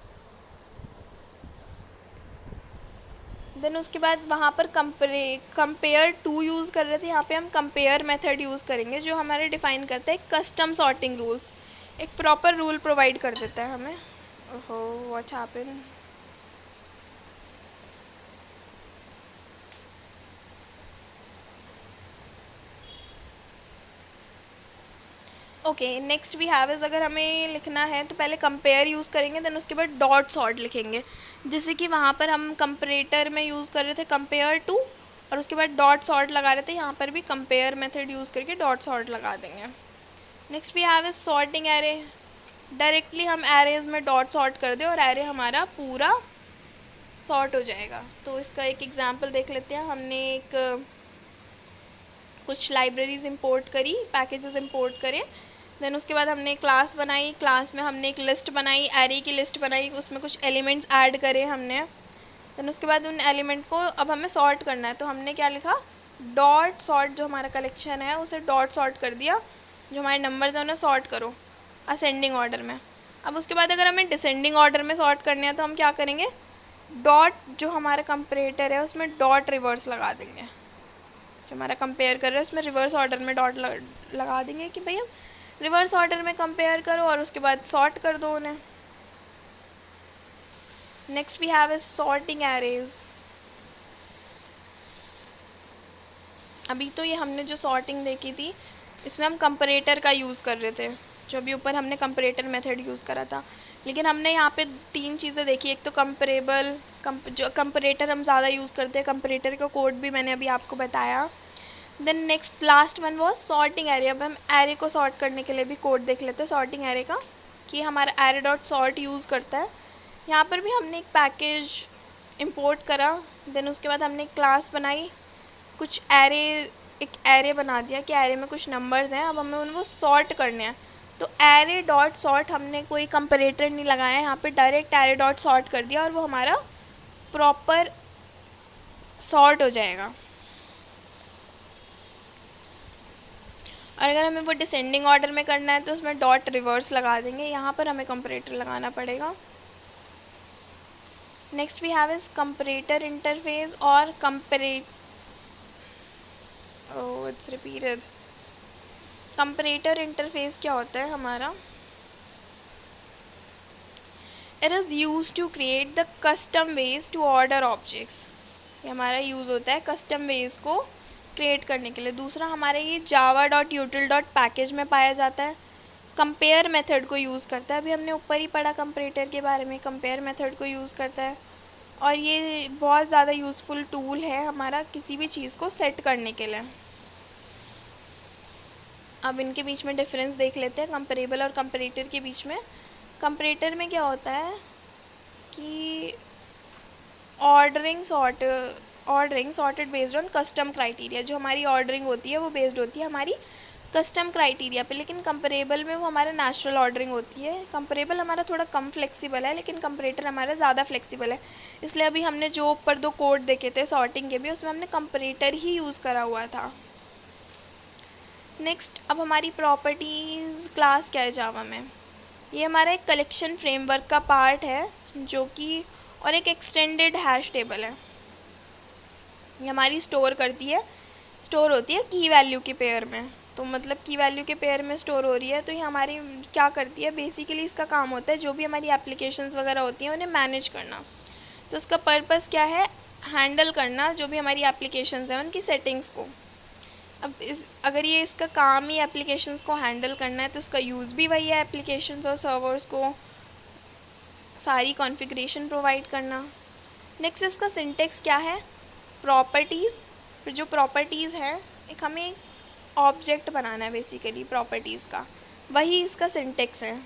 देन उसके बाद वहाँ पर कंपेयर टू यूज़ कर रहे थे, यहाँ पे हम कंपेयर मेथड यूज़ करेंगे, जो हमारे डिफ़ाइन करता है कस्टम सॉर्टिंग रूल्स। एक प्रॉपर रूल प्रोवाइड कर देता है हमें। ओहो what happened. Okay, next we have is, अगर हमें लिखना है तो पहले कंपेयर यूज़ करेंगे, देन उसके बाद डॉट सॉर्ट लिखेंगे। जैसे कि वहाँ पर हम कंपेरेटर में यूज़ कर रहे थे कंपेयर टू, और उसके बाद डॉट सॉर्ट लगा रहे थे, यहाँ पर भी कंपेयर मेथड यूज़ करके डॉट सॉर्ट लगा देंगे। Next we have is sorting array. Directly हम एरेज में डॉट सॉर्ट कर दें और एरे हमारा पूरा सॉर्ट हो जाएगा। तो इसका एक एग्जांपल देख लेते हैं। हमने एक कुछ लाइब्रेरीज़ इंपोर्ट करी, पैकेजेस इंपोर्ट करे, देन उसके बाद हमने क्लास बनाई, क्लास में हमने एक लिस्ट बनाई, एरे की लिस्ट बनाई, उसमें कुछ एलिमेंट्स ऐड करे हमने। देन उसके बाद उन एलिमेंट को अब हमें सॉर्ट करना है, तो हमने क्या लिखा, डॉट सॉर्ट। जो हमारा कलेक्शन है उसे डॉट सॉर्ट कर दिया, जो हमारे नंबर्स हैं उन्हें सॉर्ट करो असेंडिंग ऑर्डर में। अब उसके बाद अगर हमें डिसेंडिंग ऑर्डर में सॉर्ट करने हैं तो हम क्या करेंगे, डॉट जो हमारा कंपेरेटर है उसमें डॉट रिवर्स लगा देंगे। जो हमारा कंपेयर कर रहे हैं उसमें रिवर्स ऑर्डर में डॉट लगा देंगे कि भैया रिवर्स ऑर्डर में कंपेयर करो, और उसके बाद सॉर्ट कर दो उन्हें। Next we have is sorting arrays. अभी तो ये हमने जो सॉर्टिंग देखी थी इसमें हम कंपेरेटर का यूज़ कर रहे थे, जो अभी ऊपर हमने कंपेरेटर मेथड यूज़ करा था। लेकिन हमने यहाँ पे 3 चीज़ें देखी, एक तो कंपेरेबल, जो कंपेरेटर हम ज़्यादा यूज़ करते हैं, कंपेरेटर का कोड भी मैंने अभी आपको बताया। Then next last one was sorting array. अब हम एरे को सॉर्ट करने के लिए भी कोड देख लेते हैं सॉर्टिंग एरे का, कि हमारा एरे डॉट सॉर्ट यूज़ करता है। यहाँ पर भी हमने एक पैकेज इंपोर्ट करा, देन उसके बाद हमने एक क्लास बनाई, कुछ एक एरे बना दिया कि एरे में कुछ नंबर्स हैं, अब हमें उनको सॉर्ट करने हैं। तो एरे डॉट सॉर्ट, हमने कोई कंपेरेटर नहीं लगाया, यहाँ पे डायरेक्ट एरे डॉट सॉर्ट कर दिया और वो हमारा प्रॉपर सॉर्ट हो जाएगा। और अगर हमें वो डिसेंडिंग ऑर्डर में करना है तो उसमें डॉट रिवर्स लगा देंगे, यहाँ पर हमें कंपेरेटर लगाना पड़ेगा। Next we have is comparator interface और इट्स रिपीटेड। कंपेरेटर इंटरफेस क्या होता है हमारा, it is use to create the custom ways to order objects. ये हमारा यूज़ होता है कस्टम वेज को क्रिएट करने के लिए। दूसरा हमारे ये java.util.package में पाया जाता है। कंपेयर मेथड को यूज़ करता है। अभी हमने ऊपर ही पढ़ा कंपैरेटर के बारे में, कंपेयर मेथड को यूज़ करता है और ये बहुत ज़्यादा यूज़फुल टूल है हमारा किसी भी चीज़ को सेट करने के लिए। अब इनके बीच में डिफरेंस देख लेते हैं कंपेरेबल और कंपैरेटर के बीच में। कंपैरेटर में क्या होता है कि ordering sorted based on custom criteria. जो हमारी ऑर्डरिंग होती है वो बेस्ड होती है हमारी कस्टम क्राइटेरिया पे, लेकिन कंपैरेबल में वो हमारा नेचुरल ऑर्डरिंग होती है। कंपैरेबल हमारा थोड़ा कम फ्लेक्सिबल है, लेकिन कंपैरेटर हमारा ज़्यादा फ्लेक्सिबल है। इसलिए अभी हमने जो ऊपर 2 कोड देखे थे सॉर्टिंग के भी, उसमें हमने कंपैरेटर ही यूज़ करा हुआ था। नेक्स्ट, अब हमारी प्रॉपर्टीज़ क्लास क्या है जावा में। ये हमारा एक कलेक्शन फ्रेमवर्क का पार्ट है जो कि, और एक एक्सटेंडेड हैश टेबल है। ये हमारी स्टोर होती है की वैल्यू के पेयर में। तो मतलब की वैल्यू के पेयर में स्टोर हो रही है, तो ये हमारी क्या करती है, बेसिकली इसका काम होता है जो भी हमारी एप्लीकेशंस वगैरह होती हैं उन्हें मैनेज करना। तो इसका पर्पस क्या है, हैंडल करना जो भी हमारी एप्लीकेशंस हैं उनकी सेटिंग्स को। अब अगर ये इसका काम ही एप्लीकेशंस को हैंडल करना है तो इसका यूज़ भी वही है, एप्लीकेशंस और सर्वर्स को सारी कॉन्फ़िगरेशन प्रोवाइड करना। नेक्स्ट, इसका सिंटेक्स क्या है, प्रॉपर्टीज़। फिर जो प्रॉपर्टीज़ है, एक हमें ऑब्जेक्ट बनाना है बेसिकली प्रॉपर्टीज़ का, वही इसका सिंटेक्स है।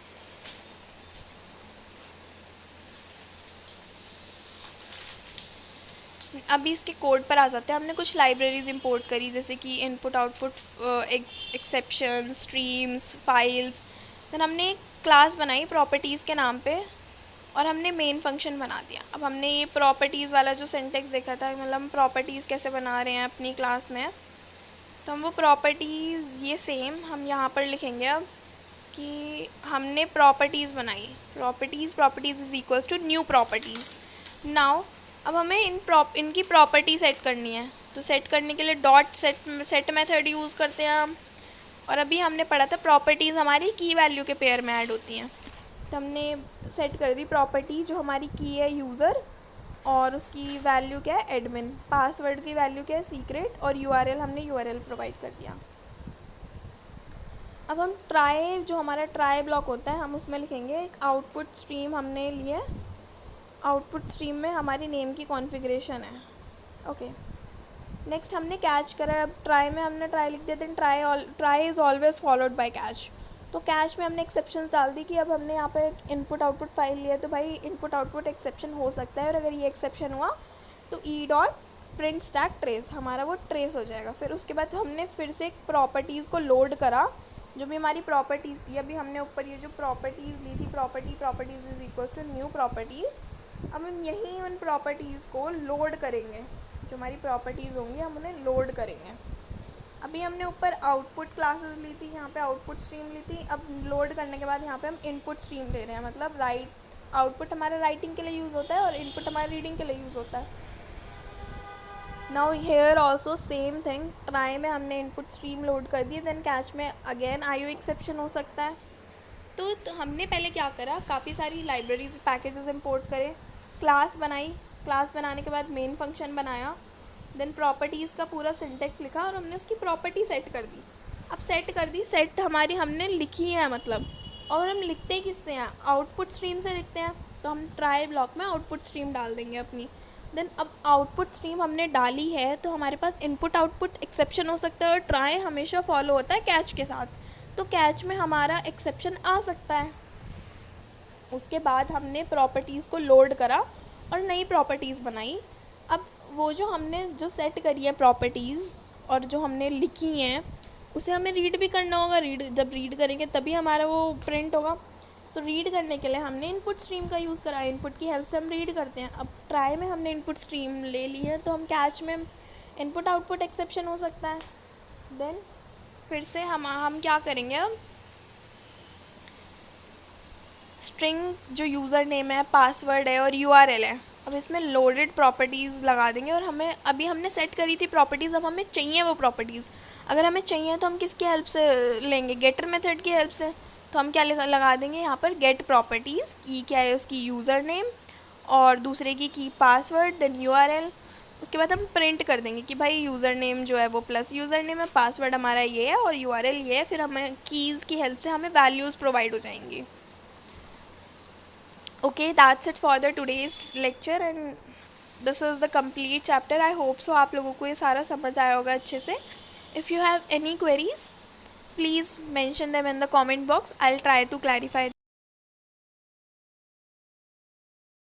अभी इसके कोड पर आ जाते हैं। हमने कुछ लाइब्रेरीज इंपोर्ट करी, जैसे कि input output exception, streams, files. Then हमने एक क्लास बनाई प्रॉपर्टीज़ के नाम पे और हमने मेन फंक्शन बना दिया। अब हमने ये प्रॉपर्टीज़ वाला जो सिंटेक्स देखा था, मतलब हम प्रॉपर्टीज़ कैसे बना रहे हैं अपनी क्लास में, तो हम वो प्रॉपर्टीज़ ये सेम हम यहाँ पर लिखेंगे अब कि हमने प्रॉपर्टीज़ बनाई। Properties is equals to new properties. Now अब हमें इनकी प्रॉपर्टी सेट करनी है, तो सेट करने के लिए डॉट सेट मेथड यूज़ करते हैं हम। और अभी हमने पढ़ा था प्रॉपर्टीज़ हमारी की वैल्यू के पेयर में ऐड होती हैं। तो हमने सेट कर दी प्रॉपर्टी, जो हमारी की है यूज़र और उसकी वैल्यू क्या है एडमिन, पासवर्ड की वैल्यू क्या है सीक्रेट, और यूआरएल हमने यूआरएल प्रोवाइड कर दिया। अब हम ट्राई, जो हमारा ट्राई ब्लॉक होता है, हम उसमें लिखेंगे एक आउटपुट स्ट्रीम हमने लिए। आउटपुट स्ट्रीम में हमारी नेम की कॉन्फ़िगरेशन है। ओके, नेक्स्ट हमने कैच करा। अब ट्राई में हमने ट्राई लिख दिया, then try is always followed by catch. तो कैच में हमने एक्सेप्शंस डाल दी कि अब हमने यहाँ पे इनपुट आउटपुट फाइल लिया, तो भाई इनपुट आउटपुट एक्सेप्शन हो सकता है, और अगर ये एक्सेप्शन हुआ तो E dot print stack trace, हमारा वो ट्रेस हो जाएगा। फिर उसके बाद हमने फिर से एक प्रॉपर्टीज़ को लोड करा, जो भी हमारी प्रॉपर्टीज़ थी। अभी हमने ऊपर ये जो प्रॉपर्टीज़ ली थी, properties is equals to new properties. अब हम यहीं उन प्रॉपर्टीज़ को लोड करेंगे, जो हमारी प्रॉपर्टीज़ होंगी हम उन्हें लोड करेंगे। अभी हमने ऊपर आउटपुट क्लासेस ली थी, यहाँ पे आउटपुट स्ट्रीम ली थी। अब लोड करने के बाद यहाँ पे हम इनपुट स्ट्रीम ले रहे हैं, मतलब आउटपुट हमारा राइटिंग के लिए यूज़ होता है और इनपुट हमारे रीडिंग के लिए यूज़ होता है। Now here also same thing, try में हमने इनपुट स्ट्रीम लोड कर दी, देन कैच में अगेन आईओ एक्सेप्शन हो सकता है। तो हमने पहले क्या करा, काफ़ी सारी लाइब्रेरीज पैकेजेस इंपोर्ट करे, क्लास बनाई, क्लास बनाने के बाद मेन फंक्शन बनाया, देन प्रॉपर्टीज़ का पूरा सिंटेक्स लिखा और हमने उसकी प्रॉपर्टी सेट कर दी। अब सेट कर दी, सेट हमारी हमने लिखी है मतलब, और हम लिखते किससे हैं, आउटपुट स्ट्रीम से लिखते हैं। तो हम ट्राई ब्लॉक में आउटपुट स्ट्रीम डाल देंगे अपनी। देन अब आउटपुट स्ट्रीम हमने डाली है, तो हमारे पास इनपुट आउटपुट एक्सेप्शन हो सकता है, और ट्राई हमेशा फॉलो होता है कैच के साथ, तो कैच में हमारा एक्सेप्शन आ सकता है। उसके बाद हमने प्रॉपर्टीज़ को लोड करा और नई प्रॉपर्टीज़ बनाई। अब वो जो हमने जो सेट करी है प्रॉपर्टीज़ और जो हमने लिखी हैं, उसे हमें रीड भी करना होगा। जब रीड करेंगे तभी हमारा वो प्रिंट होगा। तो रीड करने के लिए हमने इनपुट स्ट्रीम का यूज़ करा, इनपुट की हेल्प से हम रीड करते हैं। अब ट्राई में हमने इनपुट स्ट्रीम ले ली है, तो हम कैच में इनपुट आउटपुट एक्सेप्शन हो सकता है। देन फिर से हम क्या करेंगे, अब स्ट्रिंग जो यूज़र नेम है, पासवर्ड है और यूआरएल है, अब इसमें लोडेड प्रॉपर्टीज़ लगा देंगे। और हमें अभी हमने सेट करी थी प्रॉपर्टीज़, अब हमें चाहिए वो प्रॉपर्टीज़। अगर हमें चाहिए तो हम किसकी हेल्प से लेंगे, गेटर मेथड की हेल्प से। तो हम क्या लगा देंगे यहाँ पर, गेट प्रॉपर्टीज़ की क्या है उसकी यूज़र नेम, और दूसरे की पासवर्ड, देन यूआरएल। उसके बाद हम प्रिंट कर देंगे कि भाई यूज़र नेम जो है वो प्लस यूज़र नेम है, पासवर्ड हमारा ये है और यूआरएल ये है, फिर हमें कीज़ की हेल्प से हमें वैल्यूज़ प्रोवाइड हो जाएंगी. Okay, that's it for the today's lecture and this is the complete chapter. I hope so आप लोगों को ये सारा समझ आया होगा अच्छे से. If you have any queries, please mention them in the comment box. I'll try to clarify